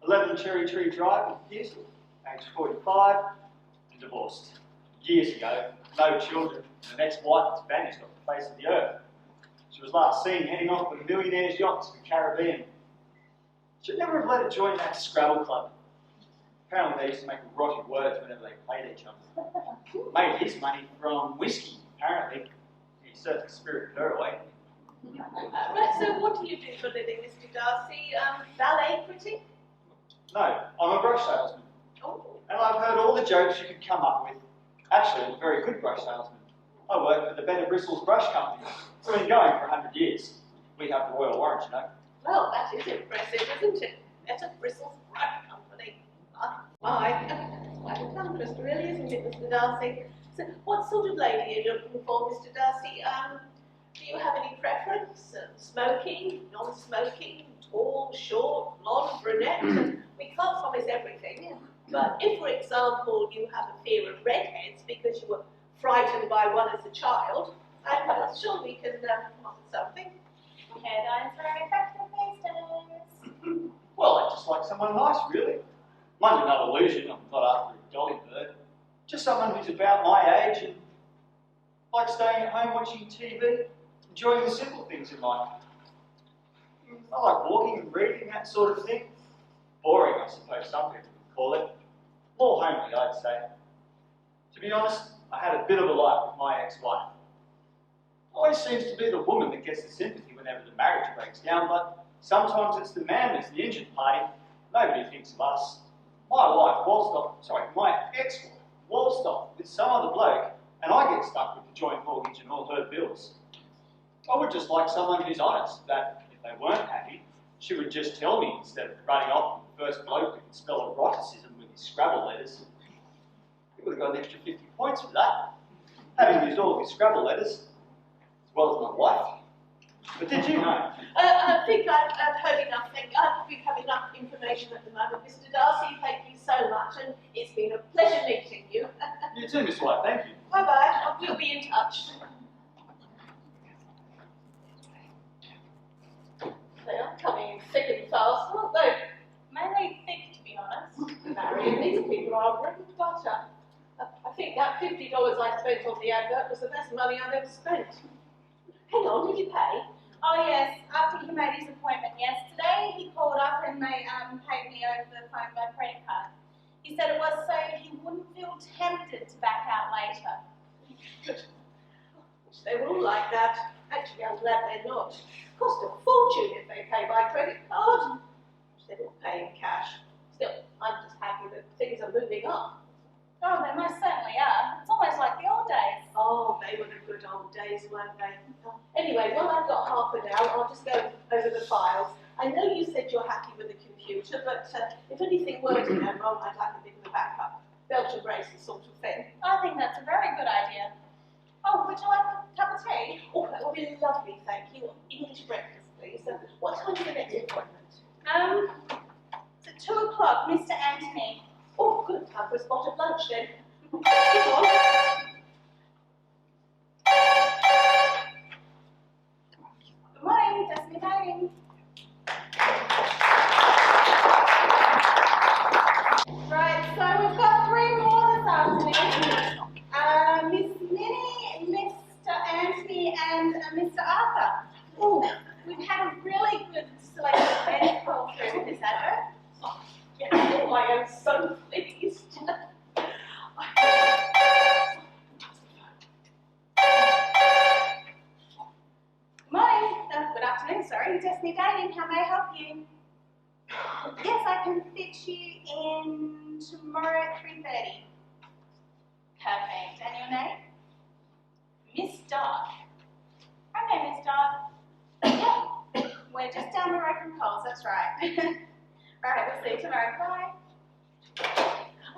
11 Cherry Tree Drive in Pearsall, age 45, and divorced. Years ago, no children, and an ex-wife has vanished off the face of the earth. She was last seen heading off with millionaires' yachts to the Caribbean. Should never have let her join that Scrabble club. Apparently they used to make erotic words whenever they played each other. Made his money from whiskey, apparently. He certainly spirited her away. Right, so what do you do for a living, Mr. Darcy? Ballet critic? No, I'm a brush salesman. Oh, And I've heard all the jokes you could come up with. Actually, I'm a very good brush salesman. I work for the Ben Bristol's Brush Company. It's been going for 100 years. We have the royal warrant, you know. well, that is impressive, isn't it? Better Bristol's Brush Company. Quite accomplished, really, isn't it, Mr. Darcy? So, what sort of lady are you looking for, Mr. Darcy? Do you have any preference? Smoking, non-smoking, tall, short, blonde, brunette? We can't promise everything. But if, for example, you have a fear of redheads because you were frightened by one as a child, I'm sure we can come up with something. Hair dye's very effective these days. Well, I just like someone nice, really. Mind you, no illusion, I'm not after a dolly bird. Just someone who's about my age and likes staying at home watching TV, enjoying the simple things in life. I like walking and reading, that sort of thing. Boring, I suppose some people would call it. More homely, I'd say. To be honest, I had a bit of a life with my ex-wife. Always seems to be the woman that gets the sympathy whenever the marriage breaks down, but sometimes it's the man that's the injured party. Nobody thinks of us. My ex-wife waltzed off with some other bloke, and I get stuck with the joint mortgage and all her bills. I would just like someone who's honest, that if they weren't happy, she would just tell me instead of running off with the first bloke who could spell eroticism with his Scrabble letters. He would have got an extra 50 points for that, having used all of his Scrabble letters, as well as my wife. But did you know? I think I've heard enough. We have enough information at the moment. Mr. Darcy, thank you so much, and it's been a pleasure meeting you. You too, Miss White, thank you. Bye-bye. We'll be in touch. They are coming in thick and fast, aren't they? Mainly thick, to be honest. Marrying these people are bread and butter. I think that $50 I spent on the advert was the best money I've ever spent. Hang on, did you pay? Oh yes, after he made his appointment yesterday, he called up and they paid me over the phone by credit card. He said it was so he wouldn't feel tempted to back out later. Wish they were all like that. Actually, I'm glad they're not. Cost a fortune if they pay by credit card. Wish they would pay in cash. Still, I'm just happy that things are moving up. Oh, they most certainly are. It's almost like the old days. Oh, they were the good old days, weren't they? Anyway, well, I've got half an hour. I'll just go over the files. I know you said you're happy with the computer, but if anything were to go wrong, I'd like a bit of a backup. Belcher braces sort of thing. I think that's a very good idea. Oh, would you like a cup of tea? Oh, that would be lovely, thank you. English breakfast, please. What time's the next appointment? It's at 2 o'clock, Mr. Anthony. Oh, good. Time for a spot of lunch then. Get on. Good morning, Destiny Dating. Right, so we've got 3 more this afternoon. Miss Minnie, Mr. Anthony, and Mr. Arthur. Oh, we've had a really good selection of men call through with this advert. Yes, oh, I am so pleased. Good afternoon, sorry. Destiny Dating, how may I help you? Yes, I can fit you in tomorrow at 3:30. Perfect. And your name? Miss Dark. Okay, Miss Dark. Yeah. We're just down the road from Coles, that's right. Right, we'll see you tomorrow. Bye.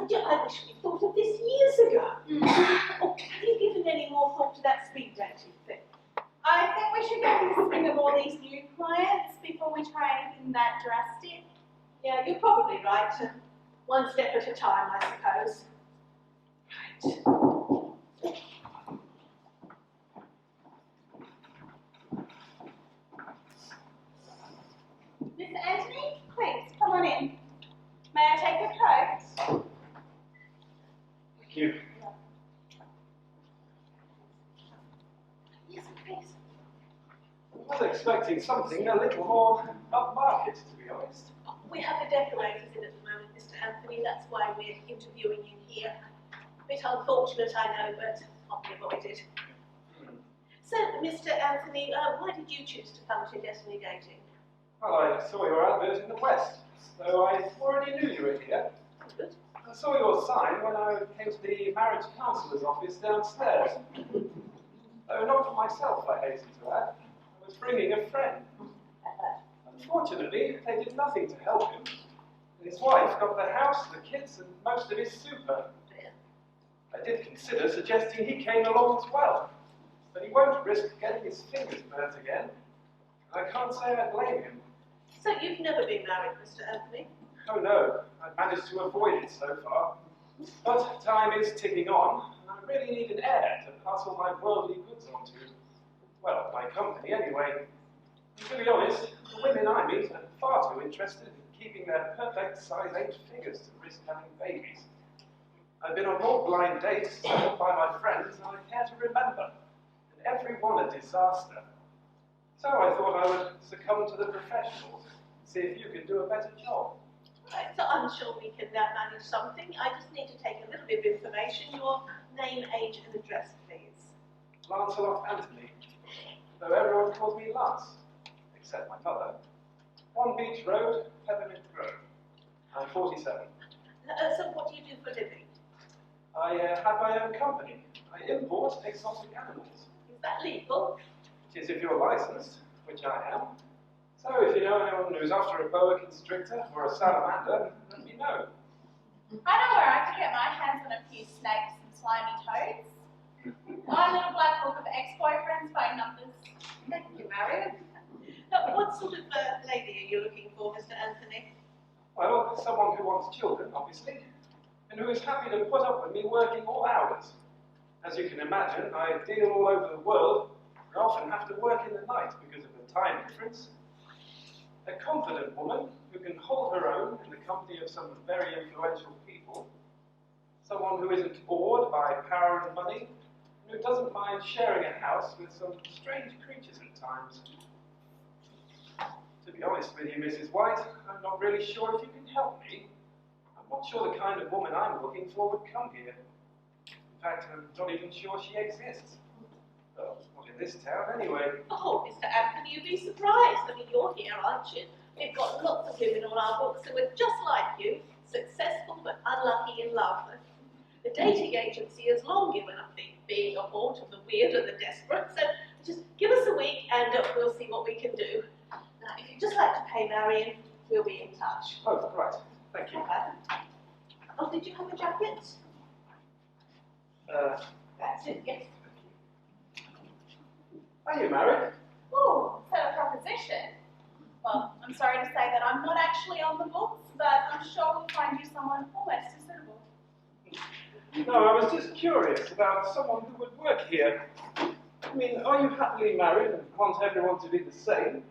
I wish we thought of this years ago. Oh, have you given any more thought to that speed dating thing? I think we should get in the swing of all these new clients before we try anything that drastic. Yeah, you're probably right. One step at a time, I suppose. Right. Mr. Anthony, please, come on in. May I take your coat? Thank you. Yes, please. I was expecting something a little more upmarket, to be honest. We have the decorators in at the moment, Mr. Anthony. That's why we're interviewing you here. A bit unfortunate, I know, but can't be avoided. So, Mr. Anthony, why did you choose to come to Destiny Dating? Well, I saw your advert in the West, so I already knew you were here. Good. I saw your sign when I came to the marriage counsellor's office downstairs. Though not for myself, I hasten to add. I was bringing a friend. Unfortunately, they did nothing to help him. His wife got the house, the kids, and most of his super. I did consider suggesting he came along as well, but he won't risk getting his fingers burnt again. I can't say I blame him. So you've never been married, Mr. Anthony? Oh no, I've managed to avoid it so far. But time is ticking on, and I really need an heir to pass all my worldly goods on to. Well, my company anyway. And to be honest, the women I meet are far too interested in keeping their perfect size 8 figures to risk having babies. I've been on more blind dates settled by my friends than I care to remember, and every one a disaster. So I thought I would succumb to the professionals, see if you could do a better job. Right, so I'm sure we can manage something. I just need to take a little bit of information. Your name, age, and address, please. Lancelot Anthony, though everyone calls me Lance, except my mother. 1 Beach Road, Peppermint Grove. I'm 47. So what do you do for a living? I have my own company. I import exotic animals. Is that legal? It is if you're licensed, which I am. So if you know anyone who's after a boa constrictor or a salamander, let me know. I know where I could get my hands on a few snakes and slimy toads. My little black book of ex-boyfriends' phone numbers. Thank you, Marion. Now, what sort of lady are you looking for, Mr. Anthony? Well, someone who wants children, obviously, and who is happy to put up with me working all hours. As you can imagine, I deal all over the world, and often have to work in the night because of the time difference. A confident woman who can hold her own in the company of some very influential people. Someone who isn't bored by power and money, and who doesn't mind sharing a house with some strange creatures at times. To be honest with you, Mrs. White, I'm not really sure if you can help me. I'm not sure the kind of woman I'm looking for would come here. In fact, I'm not even sure she exists. Well, not in this town, anyway. Oh, Mr. Anthony, you'd be surprised. I mean, you're here, aren't you? We've got lots of women on our books who are just like you, successful but unlucky in love. The dating agency has long given up being a haunt of the weird and the desperate, so just give us a week and we'll see what we can do. Now, if you'd just like to pay Marion, we'll be in touch. Oh, right. Thank you. Oh, did you have a jacket? That's it, yes. Are you married? Oh, so a proposition. Well, I'm sorry to say that I'm not actually on the books, but I'm sure we'll find you someone almost as suitable. No, I was just curious about someone who would work here. I mean, are you happily married and want everyone to be the same?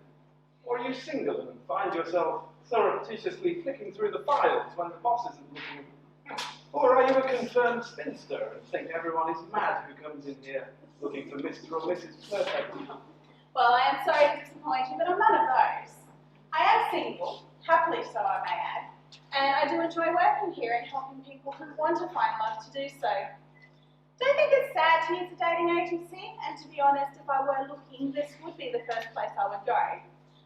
Or are you single and find yourself surreptitiously flicking through the files when the boss isn't looking? Or are you a confirmed spinster and think everyone is mad who comes in here looking for Mr. or Mrs. Perfect? Well, I am sorry to disappoint you, but I'm none of those. I am single, happily so I may add, and I do enjoy working here and helping people who want to find love to do so. Don't think it's sad to use a dating agency, and to be honest, if I were looking, this would be the first place I would go.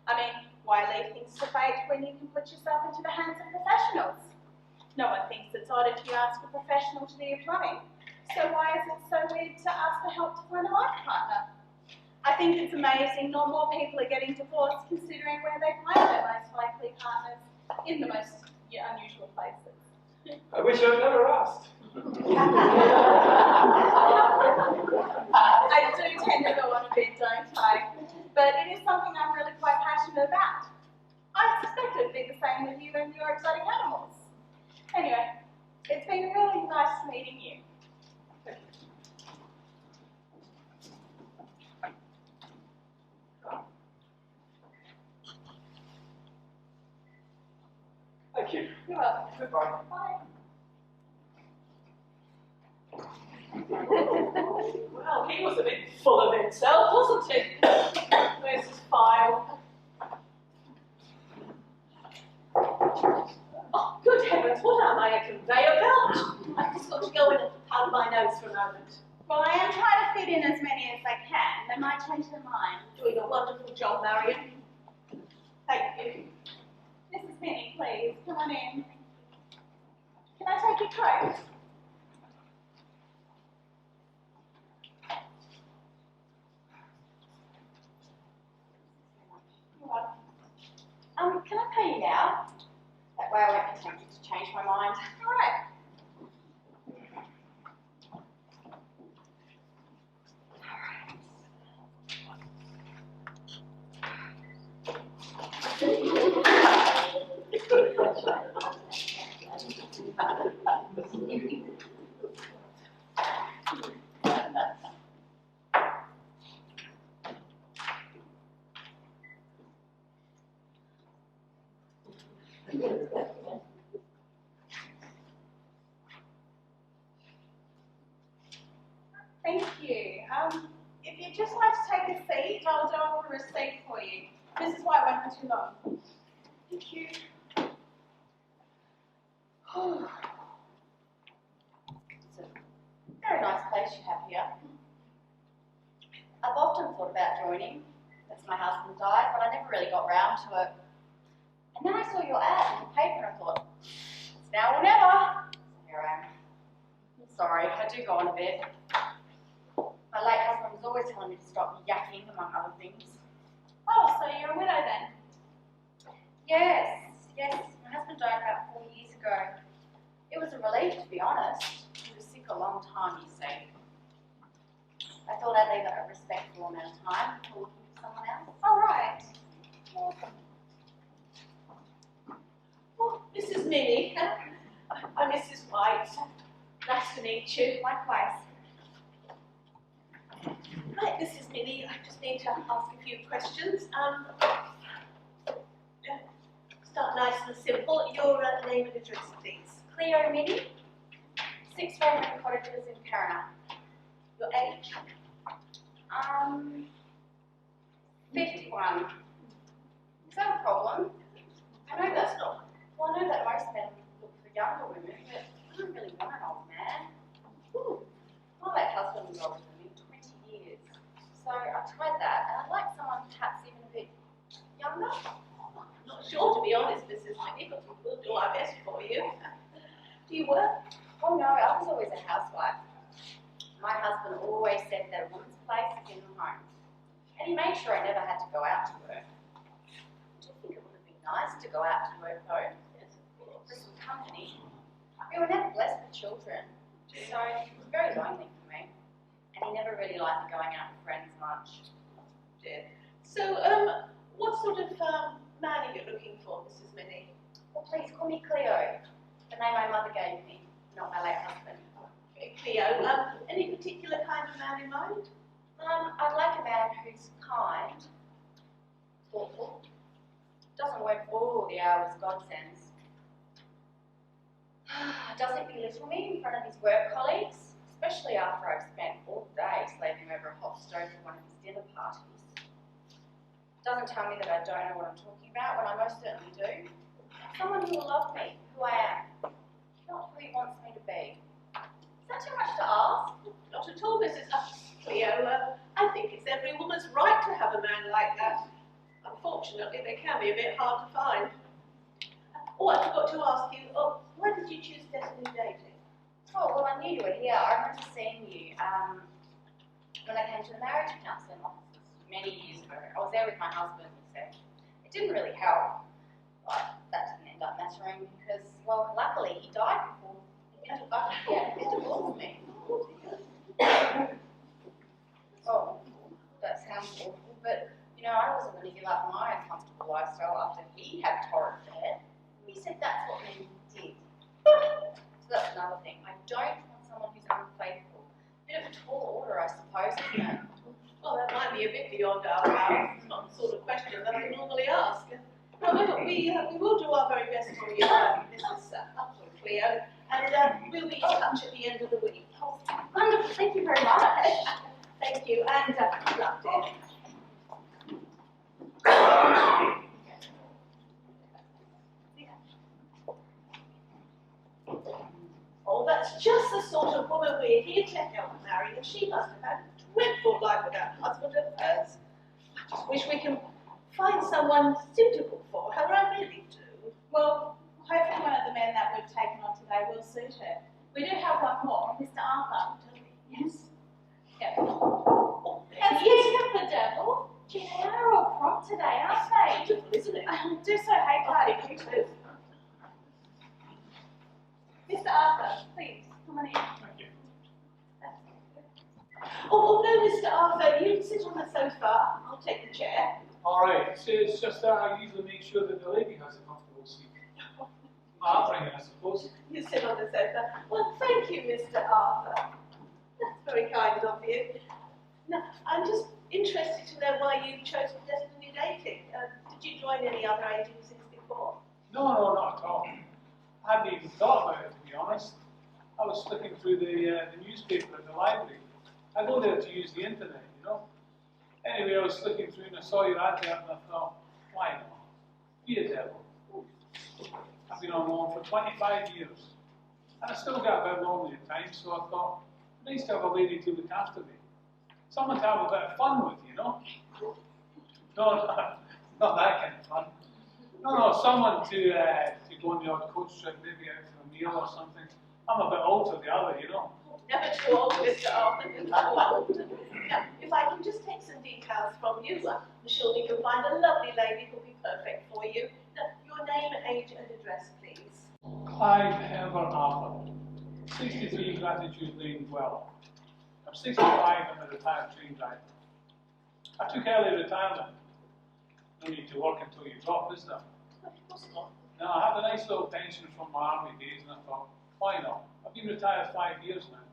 I mean, why leave things to fate when you can put yourself into the hands of professionals? No one thinks it's odd if you ask a professional to do your plumbing, so why is it so weird to ask for help to find a life partner? I think it's amazing not more people are getting divorced considering where they find their most likely partners in the most unusual places. I wish I'd never asked. I do tend to go on a bit, don't I? But it is something I'm really quite passionate about. I suspect it would be the same with you and your exotic animals. Anyway, it's been really nice meeting you. Thank you. You're welcome. Goodbye. Bye. Well, he was a bit full of himself, wasn't he? Where's his file? Oh, good heavens, what am I, a conveyor belt? I've just got to go in and powder my nose for a moment. Well, I am trying to fit in as many as I can. They might change their mind. Doing a wonderful job, Marion. Thank you. Mrs. Penny, please, come on in. Can I take your coat? Can I pay you now? That way I won't be tempted to change my mind. All right. Thank you. If you'd just like to take a seat, I'll do up a receipt for you. Mrs. White won't be too long. Thank you. It's a very nice place you have here. I've often thought about joining since my husband died, but I never really got round to it. And then I saw your ad in the paper and I thought, it's now or never. So here I am. I'm sorry, I do go on a bit. My late husband was always telling me to stop yakking, among other things. Oh, so you're a widow then? Yes. My husband died about 4 years ago. It was a relief, to be honest. He was sick a long time, you see. I thought I'd leave it a respectful amount of time before looking for someone else. All right. Welcome. Oh, Mrs. Minnie. I'm Mrs. White. Nice to meet you. Likewise. Right, Mrs. Minnie, I just need to ask a few questions. Start nice and simple. Your name and address, please. Cleo Minnie, 6 Raymond Cottages in Carina. Your age. 51. Is that a problem? I know That's not. Well, I know that most men look for younger women, but I don't really want an old man. My late husband was older than me, 20 years. So I tried that, and I'd like someone perhaps even a bit younger. I'm not sure, to be honest, Mrs. Minnie, but we'll do our best for you. Do you work? Oh no, I was always a housewife. My husband always said that a woman's place is in the home. And he made sure I never had to go out to work. Do you think it would have been nice to go out to work though? Yes, of course. For some company. We were never blessed with children, so it was very lonely for me. And he never really liked me going out with friends much. Dear. So, what sort of man are you looking for, Mrs. Minnie? Well, please call me Cleo, the name my mother gave me, not my late husband. Okay, Cleo. Any particular kind of man in mind? I'd like a man who's kind, thoughtful, doesn't work all the hours God sends, doesn't belittle me in front of his work colleagues, especially after I've spent all day slaving over a hot stove for one of his dinner parties. Doesn't tell me that I don't know what I'm talking about when I most certainly do. Someone who will love me, who I am, not who he wants me to be. Is that too much to ask? Not at all, Mrs. Cleo. I think it's every woman's right to have a man like that. Unfortunately, they can be a bit hard to find. Oh, I forgot to ask you, why did you choose Destiny Dating? Oh, well, I knew you were here. I remember seeing you when I came to the marriage counselling offices. many years ago. I was there with my husband, he said. It didn't really help, but that didn't end up mattering because, well, luckily he died before he divorced me. Oh, that sounds awful, but you know, I wasn't going to give up my comfortable lifestyle after he had torrid fare. He said that's what men did. So that's another thing. I don't want someone who's unfaithful. Bit of a tall order, I suppose, isn't it? Well, that might be a bit beyond our powers. It's not the sort of question that I normally ask. However, we will do our very best for you, Mrs. Cleo, and we'll be in touch at the end of the week. Oh, wonderful. Thank you very much. Thank you, and good luck, dear. Oh, that's just the sort of woman we're here to help, Mary, and she must have had a dreadful life with that husband of hers. I just wish we can find someone suitable for her, I really do. Well, hopefully one of the men that we've taken on today will suit her. We do have one more, Mr. Arthur. Yes. Yep. And speaking of the devil, they are all prompt today, aren't they? Beautiful, isn't it? I do so hate that. Me too. Mr. Arthur, please, come on in. Thank you. Oh, no, Mr. Arthur, you sit on the sofa. I'll take the chair. All right, so it's just that I usually make sure that the lady has a comfortable seat. My upbringing, I suppose. You sit on the sofa. Well, thank you, Mr. Arthur. That's very kind of you. Now, I'm just interested to know why you chose Destiny Dating. Did you join any other agencies before? No, not at all. I hadn't even thought about it, to be honest. I was flicking through the newspaper at the library. I go there to use the internet, you know. Anyway, I was flicking through and I saw your advert and I thought, why not? Be a devil. I've been on loan for 25 years. And I still get a bit lonely at times, so I thought, nice to have a lady to look after me. Someone to have a bit of fun with, you know? No, not that kind of fun. No, someone to go on the odd coach trip, maybe out for a meal or something. I'm a bit old for the other, you know. Never too old, Mr. Arthur. Now, if I can just take some details from you, I'm sure we can find a lovely lady who'll be perfect for you. Now, your name, age, and address, please. Clive Herbert Arthur, 63 Gratitude Lane, Dwell. I'm 65 and a retired train driver. I took early retirement. No need to work until you drop, is there? No, I had a nice little pension from my army days and I thought, why not? I've been retired 5 years now.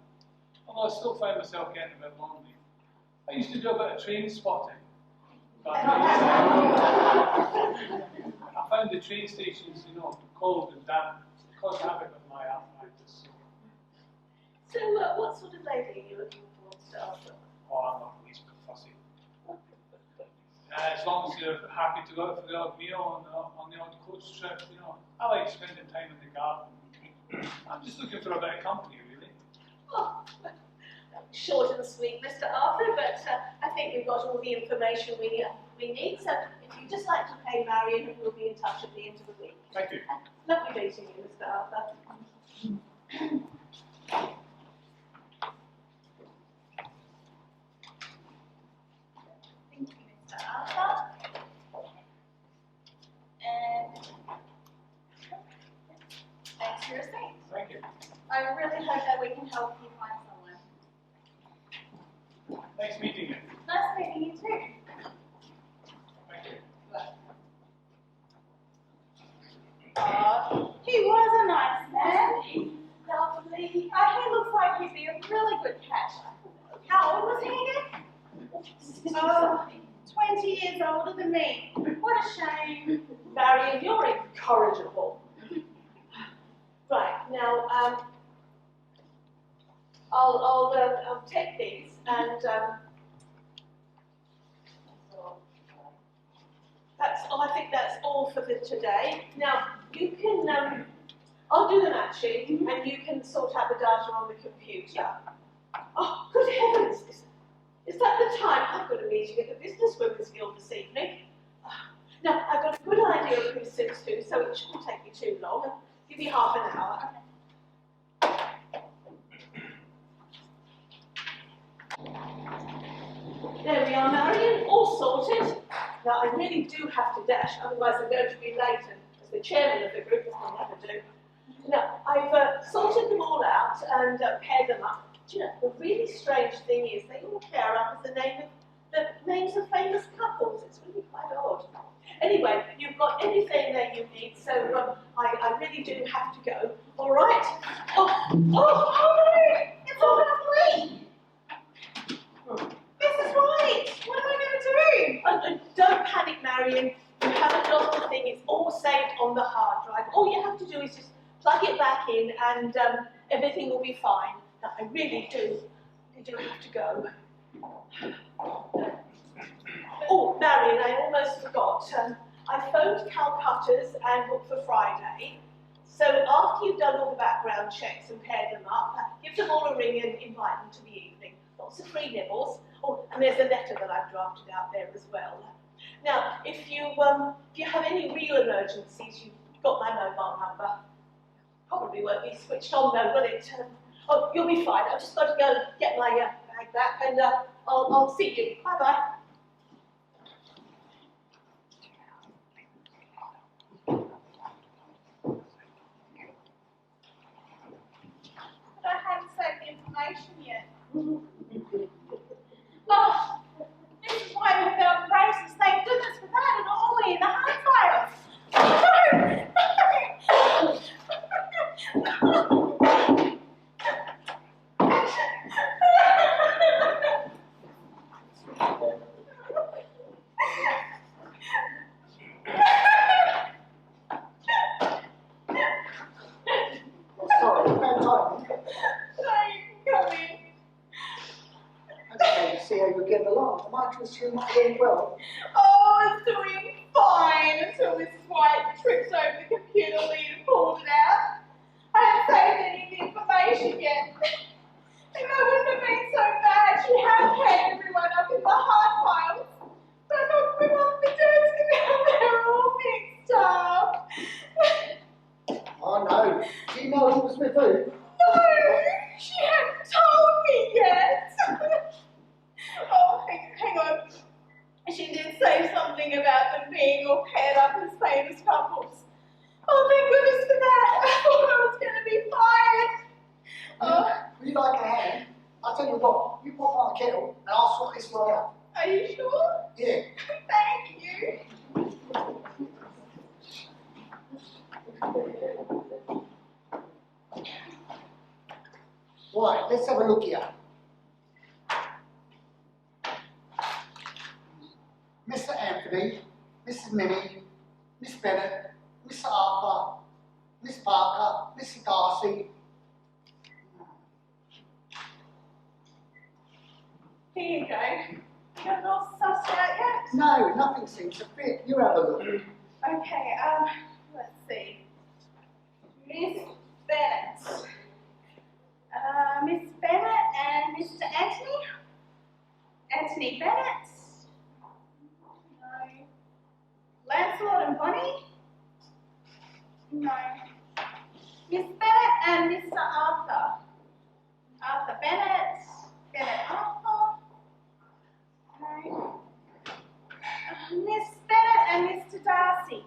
Although I still find myself getting a bit lonely. I used to do a bit of train spotting. But I found the train stations, you know, cold and damp. It caused havoc with my arthritis. So, what sort of lady are you looking for, Mr. Arthur? Oh, I'm not the least bit fussy. As long as you're happy to go out for the odd meal on the odd coach trip, you know. I like spending time in the garden. I'm just looking for a bit of company, really. Oh, short and sweet, Mr. Arthur, but I think we've got all the information we need. So, if you'd just like to pay Marion, we'll be in touch at the end of the week. Thank you. Lovely meeting you, Mr. Arthur. Thank you, Mr. Arthur. And thanks for your receipt. Thank you. I really hope that we can help you find someone. Nice meeting you. Nice meeting you too. Thank you. He was a nice man. Lovely. He looks like he'd be a really good catch. How old was he again? Oh, 20 years older than me. What a shame. Marion, you're incorrigible. Right, now, I'll take these and I think that's all for today. Now, you can, I'll do the matching and you can sort out the data on the computer. Oh, good heavens, is that the time? I've got a meeting at the Business Women's Guild this evening. Now, I've got a good idea of who suits who, so it shouldn't take me too long. I'll give you half an hour. There we are, Marion, all sorted. Now, I really do have to dash, otherwise I'm going to be late, and as the chairman of the group, as I never do. Now, I've sorted them all out and paired them up. Do you know, the really strange thing is they all pair up as the names of famous couples. It's really quite odd. Anyway, you've got everything that you need, so I really do have to go. All right? Oh no! It's all about me! Mrs. White, what am I going to do? Don't panic, Marion. You haven't lost a thing. It's all saved on the hard drive. All you have to do is just plug it back in, and everything will be fine. Now, I really do have to go. Oh, Marion, I almost forgot. I phoned Calcutta's and booked for Friday. So after you've done all the background checks and paired them up, give them all a ring and invite them to the evening. Lots of free nibbles. Oh, and there's a letter that I've drafted out there as well. Now, if you have any real emergencies, you've got my mobile number. Probably won't be switched on though, will it? Oh, you'll be fine. I've just got to go get my bag back, and I'll see you. Bye-bye. But I haven't saved the information yet. Oh, this is why we found braces. Thank goodness for that, and all the way in the hard files. Sorry, bad timing. So you can come in. Okay, see how you're getting along. The mattress room not doing well. Oh, it's doing fine until Mrs. White trips over the computer lead and pulled it out. I haven't saved any of the information yet. If I wouldn't have been so bad, she has had everyone up in the hard files. But I thought we must be doing it now. They're all mixed up. Oh no. Do you know who was with who? No, she hadn't told me yet. Oh, hang on. She did say something about them being all paired up as famous couples. Oh, thank goodness for that. I thought I was going to be fired. Oh, Would you like a hand? I'll tell you what, you pop on a kettle and I'll sort this one out. are you sure? Yeah. Thank you. Right, let's have a look here. Mr. Anthony, Mrs. Minnie, Miss Bennett, Mr. Arthur, Miss Parker, Mr. Darcy. Here you go. You got it all sussed out yet? No, nothing seems to fit. You have a look. Okay, let's see. Miss Bennett. Miss Bennett and Mr. Anthony? Anthony Bennett? No. Lancelot and Bonnie? No. Miss Bennett and Mr. Arthur? Arthur Bennett? Bennett Arthur? No. Miss Bennett and Mr. Darcy?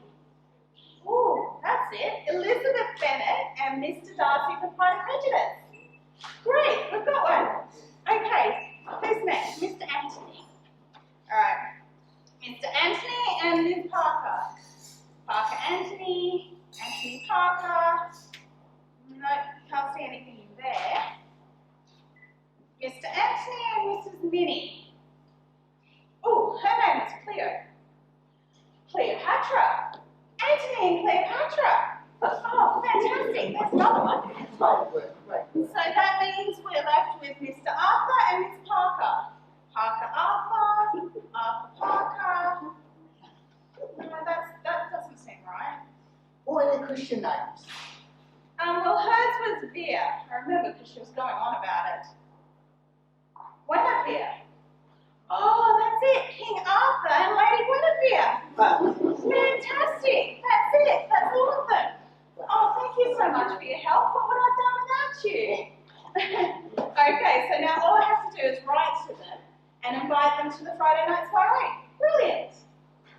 Oh, that's it. Elizabeth Bennett and Mr. Darcy from Pride and Prejudice. Great, we've got one. Okay, who's next? Mr. Anthony. Alright. Mr. Anthony and Ms. Parker. Parker Anthony, Anthony Parker. No, can't see anything in there. Mr. Anthony and Mrs. Minnie. Oh, her name is Cleo. Cleopatra. Anthony and Cleopatra. Oh, fantastic. There's another one. Right. So that means we're left with Mr. Arthur and Miss Parker. Parker Arthur, Arthur Parker. No, that doesn't seem right. What are the Christian names? Well, hers was Veer. I remember because she was going on about it. Guinevere. Oh, that's it. King Arthur and Lady Guinevere. Fantastic. That's it. That's all of them. Oh, thank you so much for your help. What would I have done without you? Okay, so now all I have to do is write to them and invite them to the Friday night soiree. brilliant.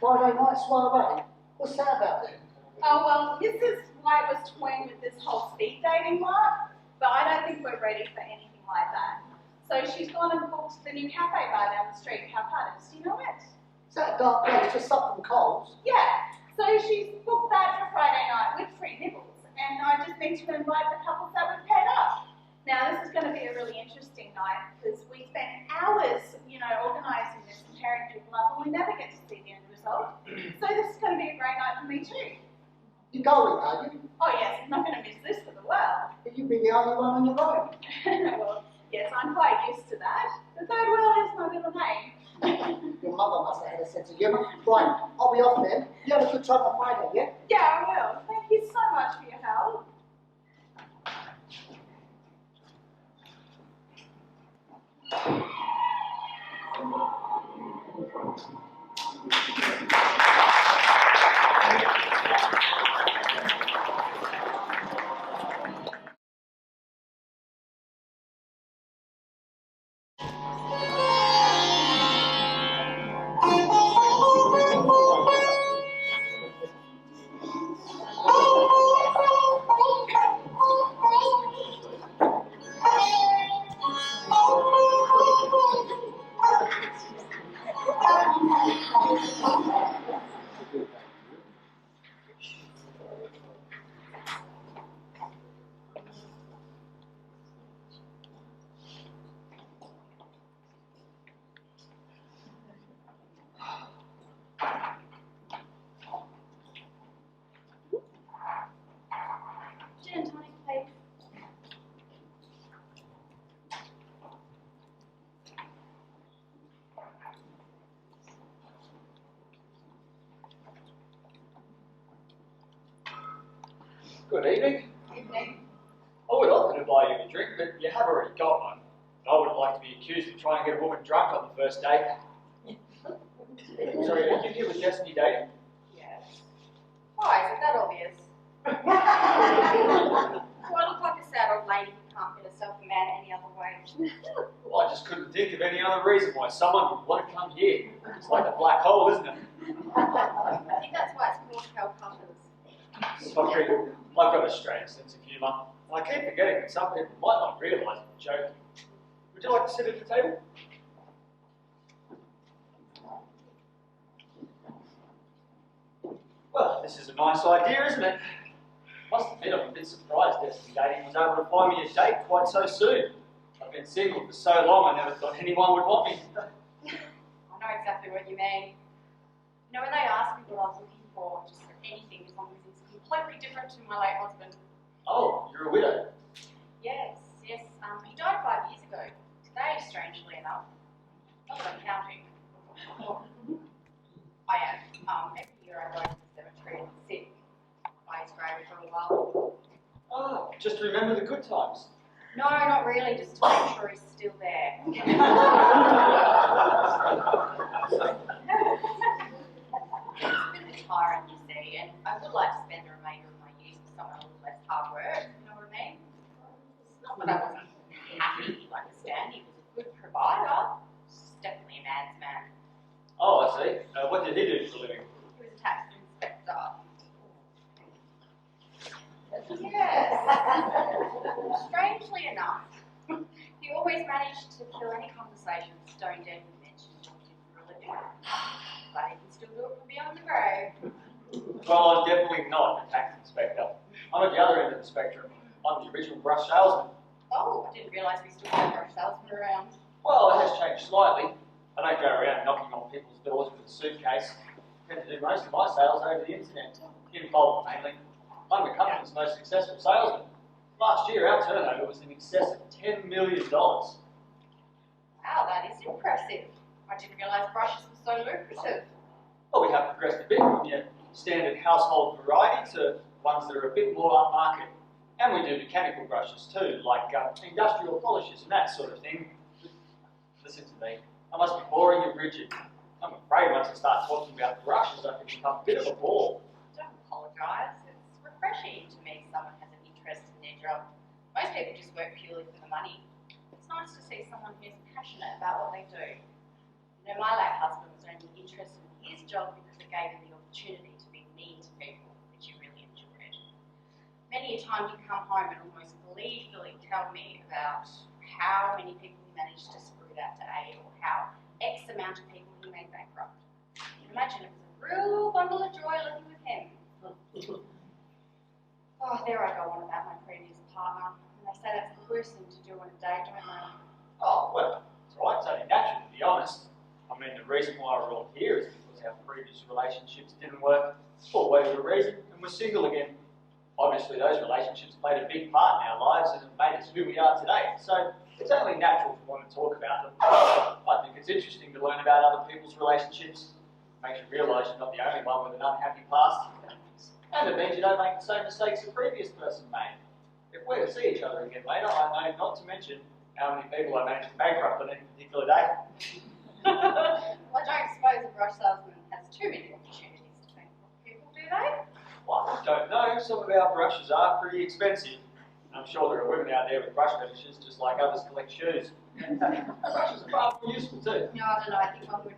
Friday night soiree? What's that about then? Oh, well, Mrs. White was toying with this whole speed dating lot, but I don't think we're ready for anything like that. So she's gone and booked the new cafe bar down the street, Calcutta's. Do you know it? Is that a dark place just up from Coles? Yeah. So she's booked that for Friday night with free nibbles, and I just need to invite the couples that we've paired up. Now, this is going to be a really interesting night because we spent hours, organising this and pairing people up, and we never get to see the end result. So this is going to be a great night for me too. You're going, are you? Oh yes, I'm not going to miss this for the world. But you'll be the only one on your own. Well, yes, I'm quite used to that. The third wheel is my middle name. Your mother must have had a sense of humour. Right, I'll be off then. You have a good time on Friday, yeah? Yeah, I will. Thank you so much for your help. Gin and tonic, please. Good evening. Evening. I would offer to buy you a drink, but you have already got one. I wouldn't like to be accused of trying to get a woman drunk on the first date. Sorry, are you here with Destiny dating? Yes. Why, is it that obvious? Do I look like a sad old lady who can't get herself a man any other way? Well, I just couldn't think of any other reason why someone would want to come here. It's like a black hole, isn't it? I think that's why it's called Calcutta's. Sorry, I've got a strange sense of humour. And I keep forgetting that some people might not realise I'm joking. Would you like to sit at the table? Well, this is a nice idea, isn't it? Must admit, I'm a bit surprised Destiny Dating was able to find me a date quite so soon. I've been single for so long, I never thought anyone would want me. I know exactly what you mean. You know, when they asked me what I was looking for, just for anything, as long as it's completely different to my late husband. Oh, you're a widow. Yes. He died 5 years ago. Today, strangely enough. Not that I'm counting. I am. Every year I go to the cemetery and sit by his grave for a while. Oh, just to remember the good times. No, not really, just to make sure he's still there. It's a bit of a tyrant, you see, and I would like to spend the remainder of my years with someone a little less hard work, you know what I mean? It's not that I wasn't happy, like Stan, he was a good provider. He's definitely a man's man. Oh, I see. What did he do for a living? He was a tax inspector. Yes. Strangely enough, he always managed to fill any conversation stone dead with mention of what he did for a living. But he can still do it from beyond the grave. Well, I'm definitely not a tax inspector. I'm at the other end of the spectrum. I'm the original brush salesman. Oh, I didn't realise we still had brush salesmen around. Well, it has changed slightly. I don't go around knocking on people's doors with a suitcase. I tend to do most of my sales over the internet, in bulk mainly. I'm the company's most successful salesman. Last year, our turnover was in excess of $10 million. Wow, that is impressive. I didn't realise brushes were so lucrative. Well, we have progressed a bit from your standard household variety to ones that are a bit more upmarket. And we do mechanical brushes too, like industrial polishes and that sort of thing. Listen to me, I must be boring you, rigid. I'm afraid once I start talking about brushes, I can become a bit of a bore. Don't apologise. It's refreshing to meet someone who has an interest in their job. Most people just work purely for the money. It's nice to see someone who's passionate about what they do. You know, my late husband was only interested in his job because it gave him the opportunity to be mean to people, which he really enjoyed. Many a time he'd come home and almost gleefully tell me about how many people he managed to screw that to aid, or how X amount of people he made bankrupt. You can imagine it was a real bundle of joy living with him. Oh, there I go on about my previous partner. And they say that's the worst thing to do on a date, don't they? Oh, well, it's all right, it's only natural, to be honest. I mean, the reason why we're all here is because our previous relationships didn't work for whatever reason, and we're single again. Obviously, those relationships played a big part in our lives and have made us who we are today. So it's only natural to want to talk about them. I think it's interesting to learn about other people's relationships. It makes you realise you're not the only one with an unhappy past. And it means you don't make the same mistakes the previous person made. If we're to see each other again later, I know not to mention how many people I managed to bankrupt on any particular day. Well, I don't suppose a brush salesman has too many opportunities to bankrupt people, do they? Well, I don't know. Some of our brushes are pretty expensive. I'm sure there are women out there with brush fetishes, just like others collect shoes. Brushes are far more useful too. No, I don't know. I think one would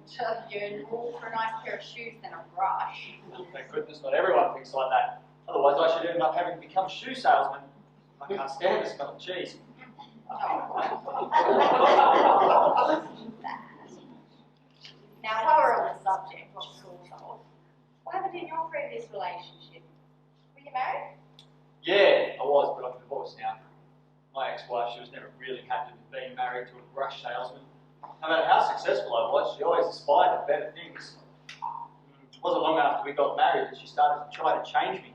yearn more for a nice pair of shoes than a brush. Thank goodness not everyone thinks like that. Otherwise I should end up having to become a shoe salesman. I can't stand the smell of cheese. Now, while we're on the subject, what sort of, what happened in your previous relationship? Were you married? Yeah, I was, but I'm divorced now. My ex-wife, she was never really happy with being married to a brush salesman. No matter how successful I was, she always aspired to better things. It wasn't long after we got married that she started to try to change me.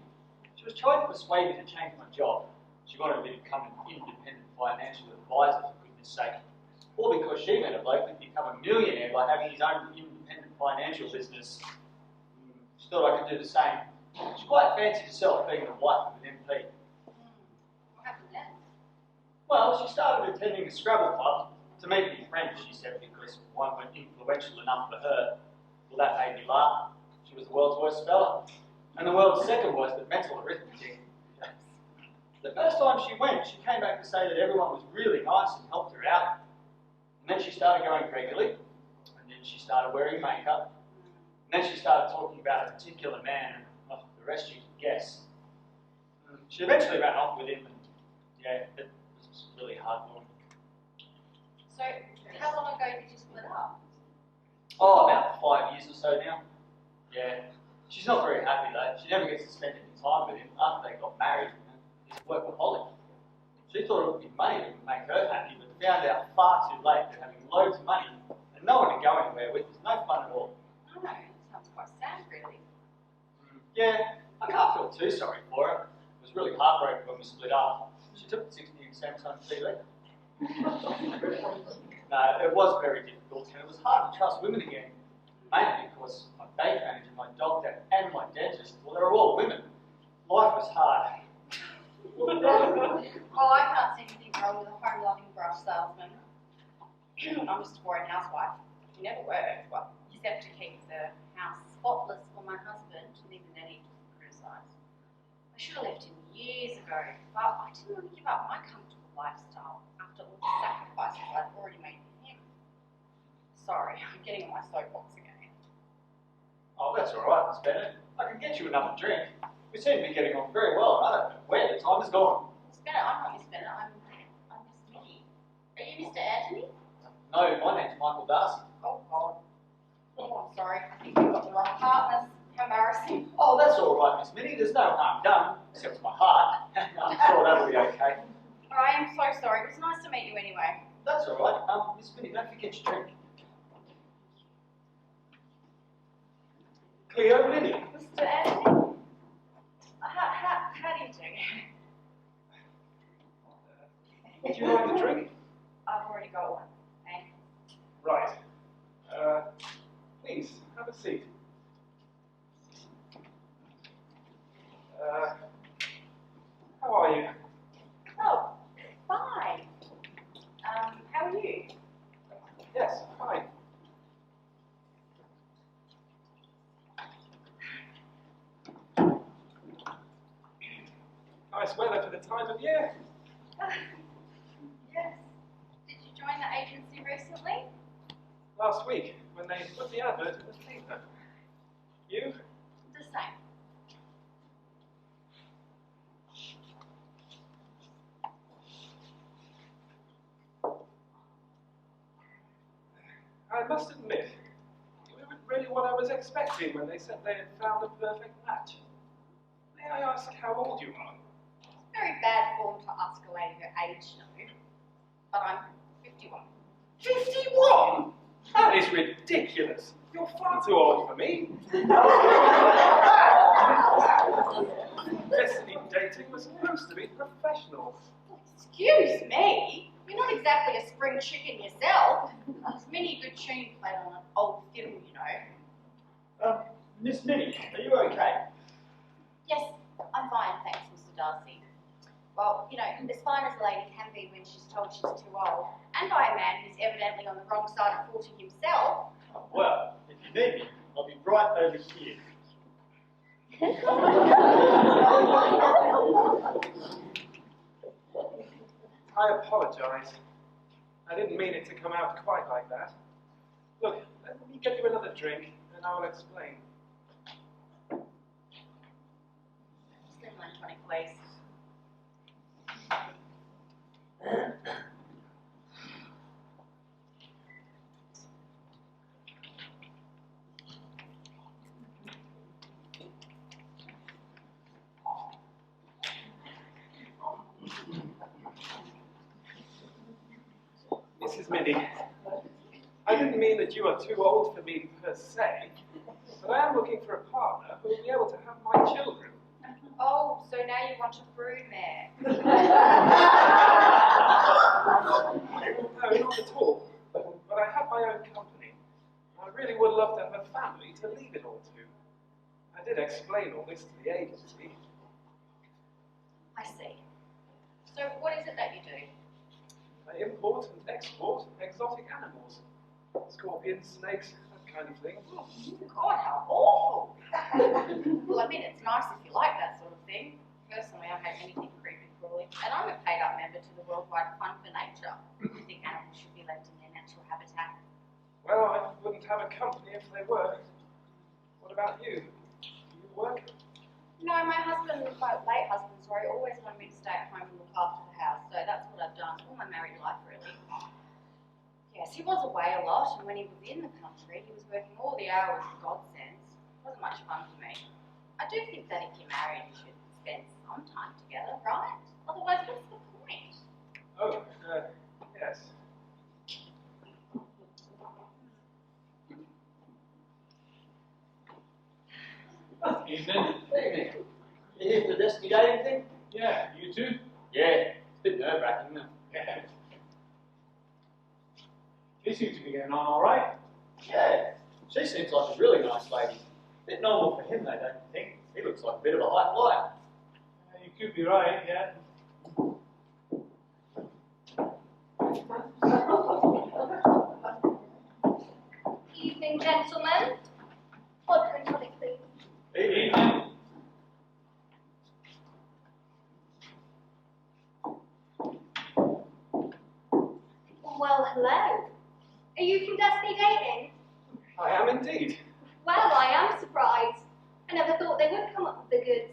She was trying to persuade me to change my job. She wanted me to become an independent financial advisor, for goodness sake. Or because she met a bloke who'd become a millionaire by having his own independent financial business. She thought I could do the same. She quite fancied herself being the wife of an MP. What happened then? Well, she started attending a Scrabble club to meet new friends, she said, because one weren't influential enough for her. Well, that made me laugh. She was the world's worst speller, and the world's second worst at mental arithmetic. The first time she went, she came back to say that everyone was really nice and helped her out. And then she started going regularly, and then she started wearing makeup, and then she started talking about a particular man, and well, the rest you can guess. She eventually ran off with him, and yeah, it was really hard for him. So, how long ago did you split up? Oh, about 5 years or so now. Yeah. She's not very happy though. She never gets to spend any time with him after they got married. He's a workaholic. She thought it would be money that would make her happy, but found out far too late that having loads of money and no one to go anywhere with is no fun at all. I don't know, it sounds quite sad, really. Yeah, I can't feel too sorry for her. It was really heartbreaking when we split up. She took the 60 cents on TV. No, it was very difficult, and it was hard to trust women again. Mainly because my bank manager, my doctor, and my dentist, well, they were all women. Life was hard. Well, I can't see anything wrong with a home-loving brush salesman. I'm just a boring housewife. He never worked, well, except to keep the house spotless for my husband, and even then he doesn't criticise. I should have left him years ago, but I didn't want to give up my comfortable lifestyle after all the sacrifices I'd already made for him. Sorry, I'm getting on my soapbox again. Oh, that's all right, Miss Bennett. I can get you another drink. We seem to be getting on very well, and I don't know where the time has gone. Miss Bennett, I'm not Miss Bennett, I'm Miss Minnie. Are you Mr. Anthony? No, my name's Michael Darcy. Oh, God. Oh, I'm sorry. I think you've got the wrong partners. How embarrassing. Oh, that's all right, Miss Minnie. There's no harm done, except to my heart. I'm sure that'll be okay. I am so sorry. It was nice to meet you anyway. That's all right. Miss Minnie, don't forget your drink. Cleo Minnie. Mr. Anthony? How do you do? Would you like a drink? I've already got one. Thanks. Right. Please, have a seat. How are you? Oh, fine. How are you? Yes, fine. Nice weather for the time of year. Yes. Did you join the agency recently? Last week, when they put the advert in the paper. You? The same. I must admit, you weren't really what I was expecting when they said they had found a perfect match. May I ask how old you are? Very bad form to ask a lady her age, no. But I'm 51. 51? That is ridiculous. You're far too old for me. Destiny dating was supposed to be professional. Excuse me? You're not exactly a spring chicken yourself. There's many good tune played on an old fiddle, you know. Miss Minnie, are you okay? Yes, I'm fine, thanks, Mr. Darcy. Well, you know, as fine as a lady can be when she's told she's too old, and by a man who's evidently on the wrong side of 40 himself. Well, if you need me, I'll be right over here. I apologize. I didn't mean it to come out quite like that. Look, let me get you another drink, and I will explain. Slimline tonic, please. Mrs. Minnie, I didn't mean that you are too old for me per se, but I am looking for a partner who will be able to have my children. Oh, so now you want a broodmare. No, not at all. But I have my own company. I really would love to have a family to leave it all to. I did explain all this to the agency. I see. So what is it that you do? I import and export exotic animals. Scorpions, snakes, that kind of thing. Oh, God, how awful! Well, I mean, it's nice if you like that sort of thing. Personally, I hate anything creepy crawly, and I'm a paid-up member to the Worldwide Fund for Nature. I think animals should be left in their natural habitat. Well, I wouldn't have a company if they were. What about you? Do you work? No, my late husband, sorry, always wanted me to stay at home and look after the house, so that's what I've done all my married life, really. Yes, he was away a lot, and when he was in the country, he was working all the hours for God's sense. It wasn't much fun for me. I do think that if you're married, you should spend some time together, right? Otherwise, what's the point? Oh, yes. Evening. Evening. You here for the Destiny dating thing? Yeah, you too? Yeah, it's a bit nerve-wracking, isn't it? Yeah. You seem to be getting on all right. Yeah, she seems like a really nice lady. A bit normal for him, though, don't you think? He looks like a bit of a high flyer. You could be right, yeah. Evening, gentlemen. Vodka and tonic, please. Evening. Well, hello. Are you from Destiny Dating? I am indeed. Well, I am surprised. I never thought they would come up with the goods,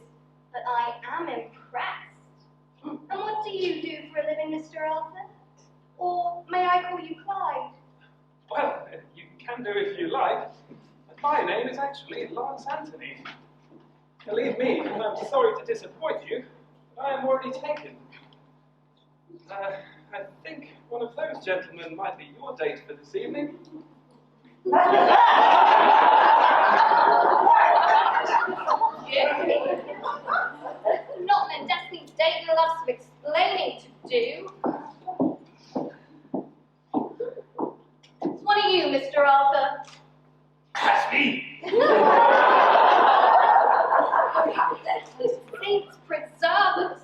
but I am impressed. And what do you do for a living, Mr. Arthur? Or may I call you Clyde? Well, you can do if you like. My name is actually Lance Anthony. Believe me, I'm sorry to disappoint you, but I am already taken. I think one of those gentlemen might be your date for this evening. Not that Destiny Dating loves some explaining to do. It's one of you, Mr. Arthur. That's me! Saints preserve us.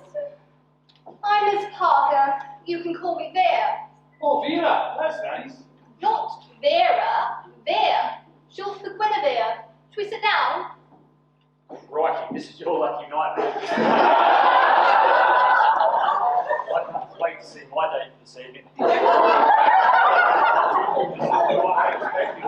I'm Miss Parker. You can call me Vera. Oh, Vera, that's nice. Not Vera, Vera. Short for Guinevere. Should we sit down? Crikey, this is your lucky night, mate. I can't wait to see my date this evening. What I expected.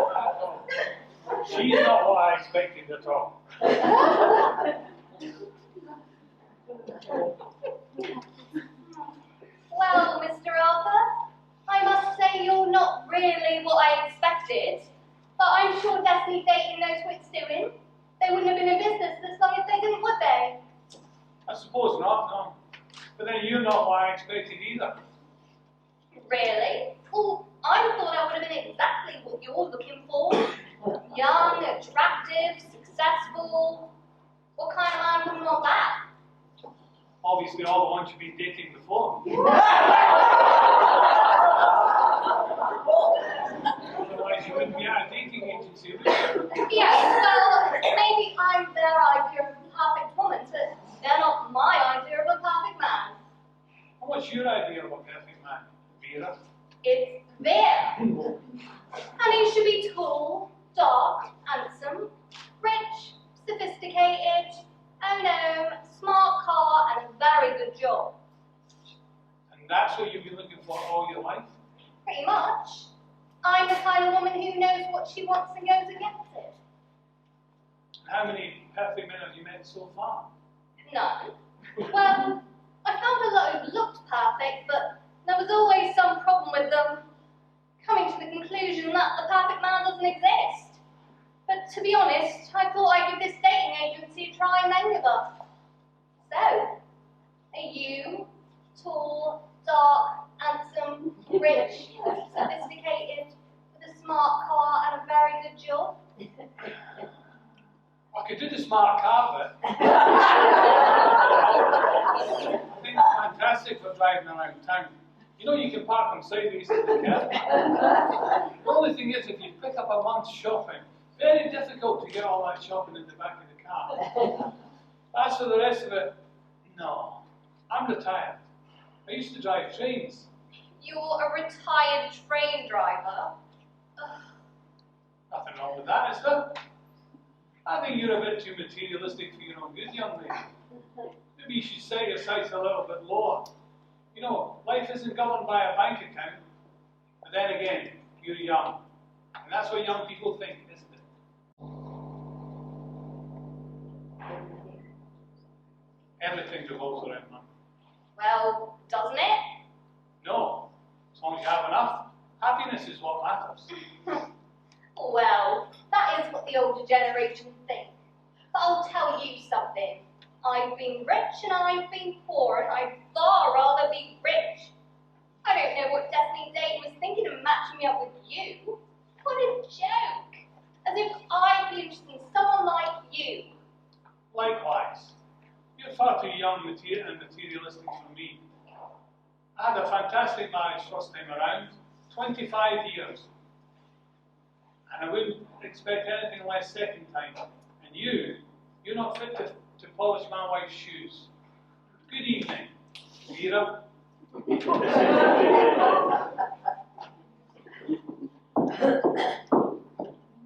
really what I expected, but I'm sure Destiny Dating knows what it's doing. They wouldn't have been in business this long if they didn't, would they? I suppose not, no. But then you're not what I expected either. Really? Well, I thought I would have been exactly what you're looking for. Young, attractive, successful. What kind of man wouldn't want that? Obviously, all the ones you've been dating before. Otherwise, you wouldn't be at a dating agency, would you? Yes, well, maybe I'm their idea of a perfect woman, but they're not my idea of a perfect man. And what's your idea of a perfect man, Vera? It's there. And he should be tall, dark, handsome, rich, sophisticated, smart car, and a very good job. And that's what you've been looking for all your life? Pretty much. I'm the kind of woman who knows what she wants and goes against it. How many perfect men have you met so far? None. Well, I found a lot who looked perfect, but there was always some problem with them, coming to the conclusion that the perfect man doesn't exist. But to be honest, I thought I'd give this dating agency a try and then give up. So, are you tall, dark, handsome, rich, sophisticated, with a smart car and a very good job? I could do the smart car bit. I think it's fantastic for driving around town. You know you can park them sideways in the curb. The only thing is, if you pick up a month's shopping, very difficult to get all that shopping in the back of the car. As for the rest of it, no. I'm retired. I used to drive trains. You're a retired train driver. Ugh. Nothing wrong with that, is there? I think you're a bit too materialistic for your own good, young lady. Maybe you should set your sights a little bit lower. You know, life isn't governed by a bank account. But then again, you're young. And that's what young people think, isn't it? Everything revolves around money. Well, doesn't it? No. As long as you have enough, happiness is what matters. Well, that is what the older generation think. But I'll tell you something. I've been rich and I've been poor, and I'd far rather be rich. I don't know what Destiny Day was thinking of matching me up with you. What a joke. As if I'd be interested in someone like you. Likewise. You're far too young and materialistic for me. I had a fantastic marriage first time around, 25 years. And I wouldn't expect anything less second time. And you're not fit to polish my wife's shoes. Good evening, Vera.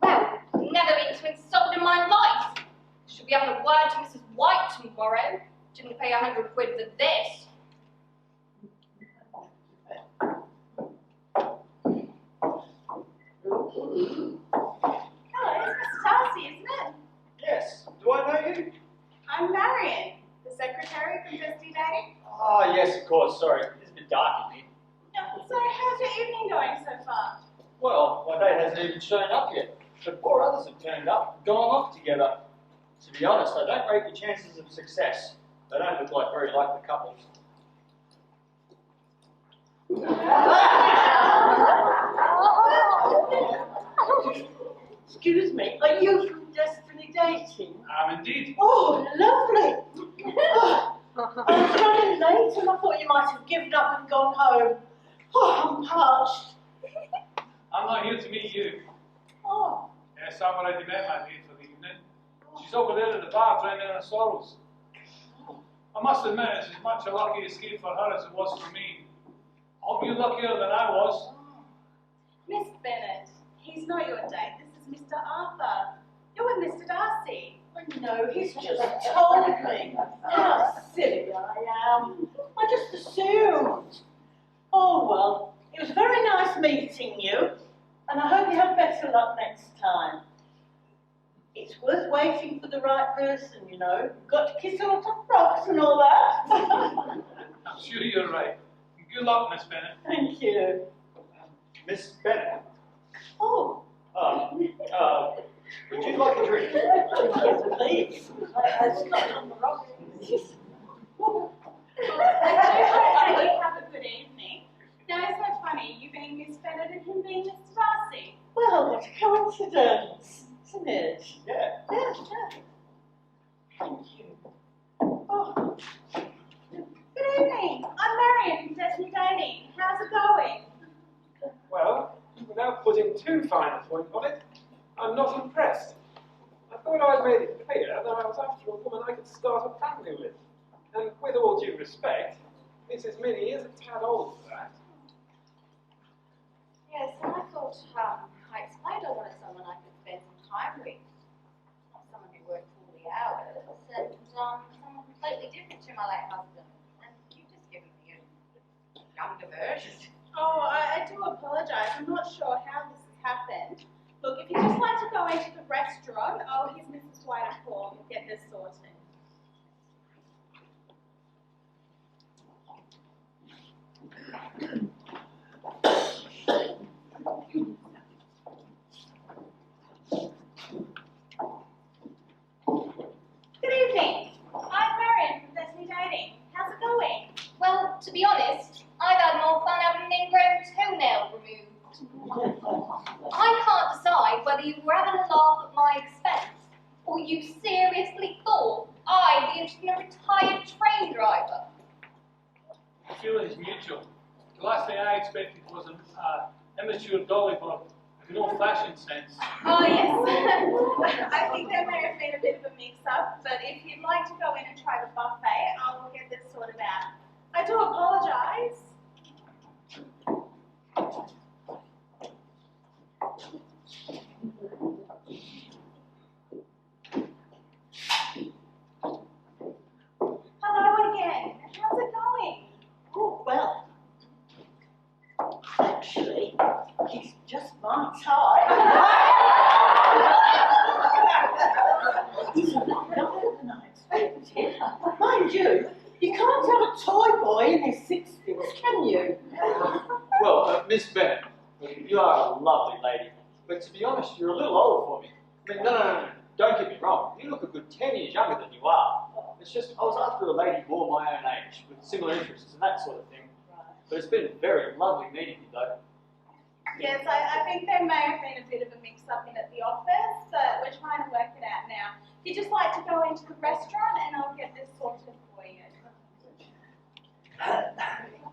Well, never been so insulted in my life. Should be having a word to Mrs. White tomorrow. Didn't pay 100 quid for this. Hello, it's Mr. Darcy, isn't it? Yes. Do I know you? I'm Marion, the secretary from Destiny Dating. Ah, yes, of course. Sorry. It's a bit dark in here. So, how's your evening going so far? Well, my date hasn't even shown up yet. But 4 others have turned up and gone off together. To be honest, I don't rate the chances of success. They don't look like very likely couples. Excuse me, are you from Destiny Dating? Indeed. Oh, lovely. Oh, I was running late and I thought you might have given up and gone home. Oh, I'm parched. I'm not here to meet you. Oh, Yes, I've already met my date for the evening. She's over there at the bar drowning her sorrows. I must admit, it's as much a lucky escape for her as it was for me. I hope you're luckier than I was. Miss Bennett, he's not your date. This is Mr. Arthur. You're with Mr. Darcy. I know, he's just told me. How silly I am. I just assumed. Oh, well, it was very nice meeting you, and I hope you have better luck next time. It's worth waiting for the right person, you know. You've got to kiss a lot of frogs and all that. I'm sure you're right. Good luck, Miss Bennett. Thank you. Miss Bennett. Oh, Would you like a drink? yes, please. It's not on the rock. Well, I do hope that you have a good evening. Now, isn't it funny, you being Miss Bennett and him being Mr. Darcy? Well, what a coincidence, isn't it? Yeah. Yeah, yeah. Thank you. Oh, Good evening. I'm Marion from Destiny Dating. How's it going? Well, without putting too fine a point on it, I'm not impressed. I thought I'd made it clear that I was after a woman I could start a family with. And with all due respect, Mrs. Minnie is a tad old for that. Yes, and I thought, I explained I wanted someone I could spend some time with. Not someone who worked all the hours, and someone completely different to my late husband. And you've just given me a younger version. Oh, I do apologise. I'm not sure how this has happened. Look, if you'd just like to go into the restaurant, here's Mrs. White a call. We'll get this sorted. Good evening. I'm Marion from Destiny Dating. How's it going? Well, to be honest, I've had more fun having an ingrown toenail removed. I can't decide whether you were having a laugh at my expense, or you seriously thought I'd be interested in a retired train driver. The feeling is mutual. The last thing I expected was an immature dolly bob with no fashion sense. Oh, yes. I think there may have been a bit of a mix-up, but if you'd like to go in and try the buffet, I'll get this sorted out. I do apologise. Hello again. How's it going? oh, well. Actually, he's just my type. He's a lot younger than I expected. Mind you, you can't have a toy boy in his 60s, can you? Well, Miss Bennett, you are a lovely lady, but to be honest, you're a little old for me. I mean, no, don't get me wrong. You look a good 10 years younger than you are. It's just, I was after a lady more my own age, with similar interests and that sort of thing. But it's been very lovely meeting you, though. Yes, I think there may have been a bit of a mix-up in at the office, but we're trying to work it out now. If you'd just like to go into the restaurant, and I'll get this sorted for you. Hello, Marion.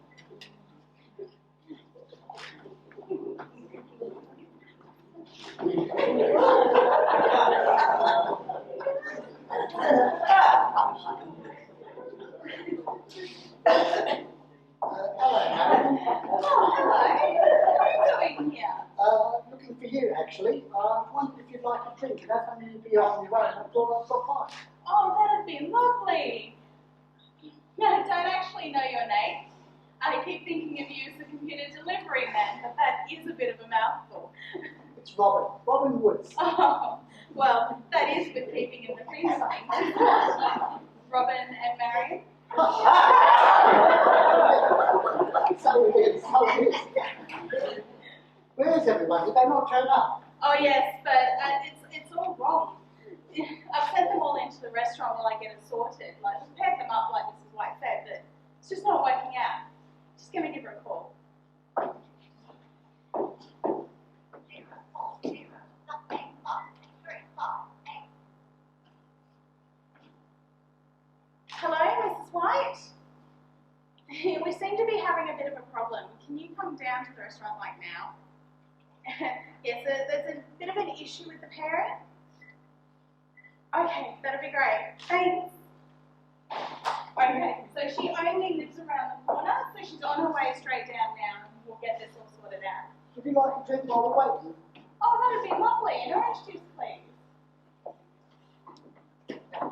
Oh, hello. What are you doing here? Looking for you, actually. I wondered if you'd like a drink, and as I knew you'd be on your own, I thought I'd drop by. Oh, that'd be lovely. No, I don't actually know your name. I keep thinking of you as the computer delivery man, but that is a bit of a mouthful. It's Robin Woods. Oh, well, that is with keeping in the theme of things. Robin and Marion. So it is. Where's everyone? Did they not turn up? Oh yes, but it's all wrong. I've sent them all into the restaurant while I get it sorted. Like, we've paired them up like Mrs. White said, but it's just not working out. Just gonna give her a call. Hello, Mrs. White? We seem to be having a bit of a problem. Can you come down to the restaurant like now? Yes, there's a bit of an issue with the parent. Okay, that'd be great. Thanks. Okay, so she only lives around the corner, so she's on her way straight down now, and we'll get this all sorted out. Would you like a drink while we're waiting? Oh, that'd be lovely. An orange juice, please.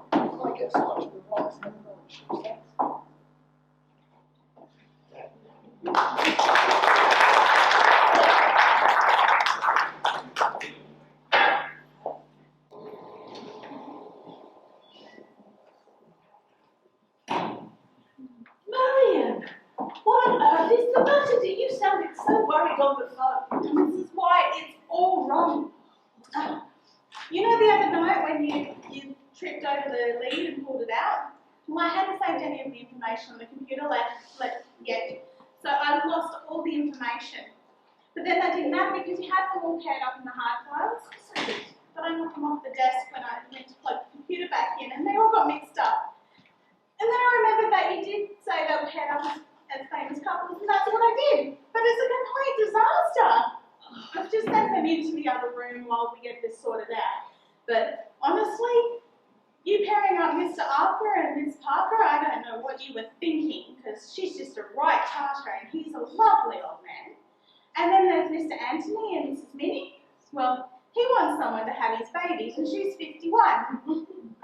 I get scotch with rice and orange juice, thanks. Marion, what on earth is the matter? You sounded so worried on the phone. Mrs. White, it's all wrong. You know the other night when you tripped over the lead and pulled it out? Well, I hadn't saved any of the information on the computer yet, so I lost all the information. But then that didn't matter because you had them all paired up in the hard files. But I knocked them off the desk when I went to plug the computer back in, and they all got mixed up. And then I remembered that you did say they were paired up as famous couples, and that's what I did. But it's a complete disaster. I've just sent them into the other room while we get this sorted out. But honestly, you pairing up Mr. Arthur and Miss Parker, I don't know what you were thinking, because she's just a right tartar and he's a lovely old man. And then there's Mr. Anthony and Mrs. Minnie. Well, he wants someone to have his babies, and she's 51.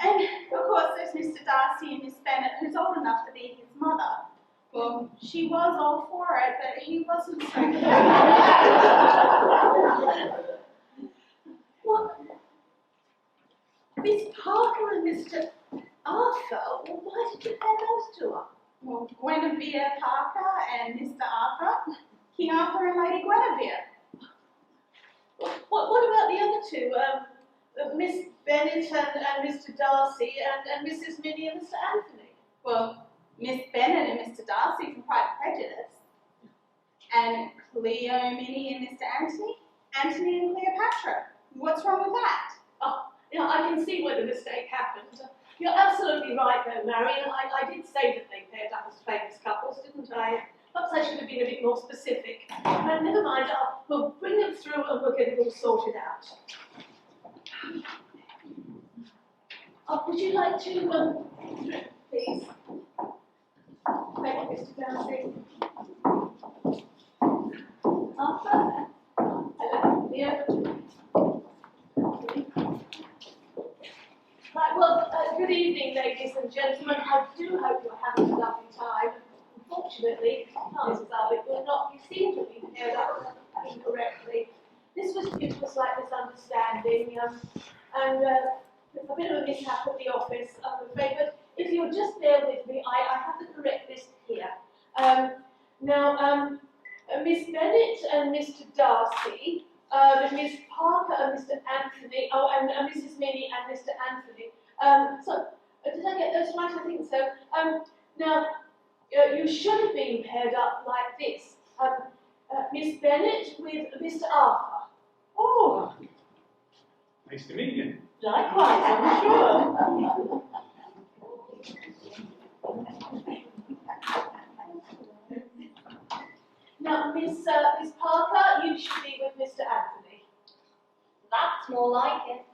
And of course, there's Mr. Darcy and Miss Bennett, who's old enough to be his mother. Well, she was all for it, but he wasn't so keen. What? Miss Parker and Mr. Arthur? Well, why did you pair those two up? Well, Guinevere Parker and Mr. Arthur, King Arthur and Lady Guinevere. What about the other two? Miss Bennet and Mr. Darcy and Mrs. Minnie and Mr. Anthony? Well, Miss Bennet and Mr. Darcy from Pride and Prejudice. And Cleo, Minnie and Mr. Anthony and Cleopatra. What's wrong with that? Oh, yeah, I can see where the mistake happened. You're absolutely right though, Marion. I did say that they paired up as famous couples, didn't I? Perhaps I should have been a bit more specific. But never mind, we'll bring them through and we'll get it all sorted out. Oh, would you like to, please? Thank you, Mr. Darcy. Arthur? Hello, Leo. Right, well, good evening, ladies and gentlemen. I do hope you're having a lovely time. Unfortunately, chances are that you're not. You seem to be paired up incorrectly. This was due to a slight misunderstanding and a bit of a mishap at the office, I'm afraid. But if you'll just bear with me, I have the correct list here. Now, Miss Bennet and Mr. Darcy, Miss Parker and Mr. Anthony, and Mrs. Minnie and Mr. Anthony. So, did I get those right? I think so. Now, you should have been paired up like this. Miss Bennet with Mr. Arthur. Oh, nice to meet you. Likewise, I'm sure. Now, Miss Parker, you should be with Mr. Anthony. That's more like it.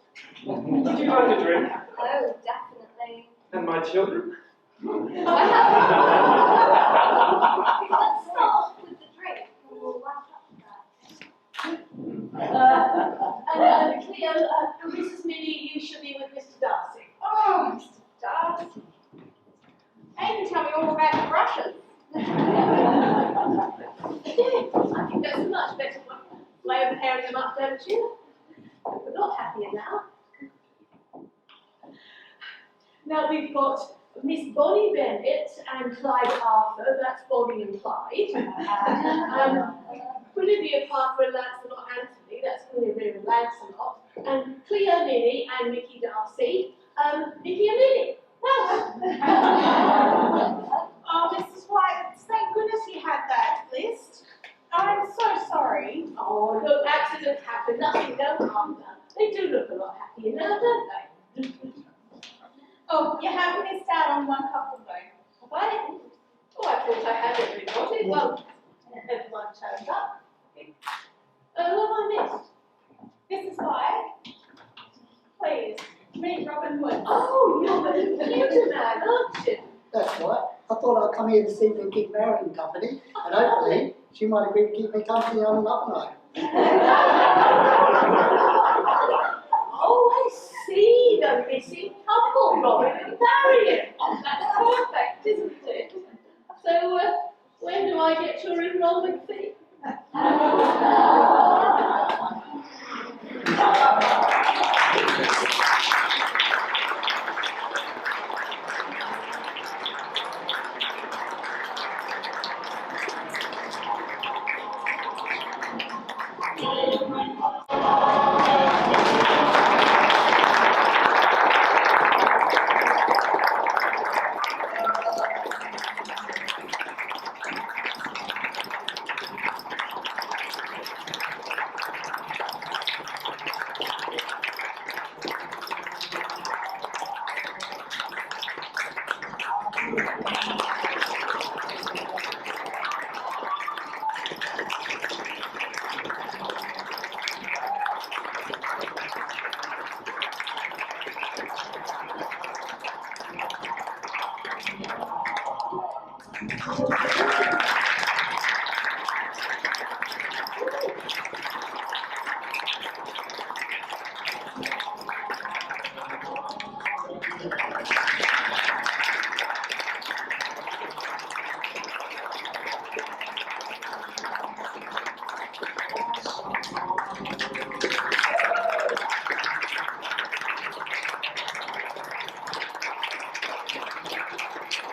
Would you like a drink? Oh, definitely. And my children? Let's start off with the drink, and we'll wrap up that. And Cleo, Mrs. Minnie, you should be with Mr. Darcy. Oh, Mr. Darcy. Hey, you tell me all about the brushes. I think that's a much better way of pairing them up, don't you? We're not happier now. Now we've got Miss Bonnie Bennet and Clyde Arthur, that's Bonnie and Clyde. Guinevere Parker and Lancelot Anthony, that's Guinevere and Lancelot. And Cleo Minnie and Mickey Darcy, Mickey and Minnie. Well, Oh, Mrs. White, thank goodness you had that list. I'm so sorry. oh, look, accidents happen, nothing, no harm done. They do look a lot happier now, don't they? Oh, you have missed out on one couple though. Have I? Oh, I thought I had everybody. Well, everyone turned up. What have I missed? Mrs. White, please, meet Robin Hood. Oh, you're the computer man, aren't you? That's right. I thought I'd come here this evening and keep Marion company, and hopefully she might agree to keep me company on another night. Oh, I see the missing couple, Robin and Marion. That's perfect, isn't it? So, when do I get your enrollment fee? you.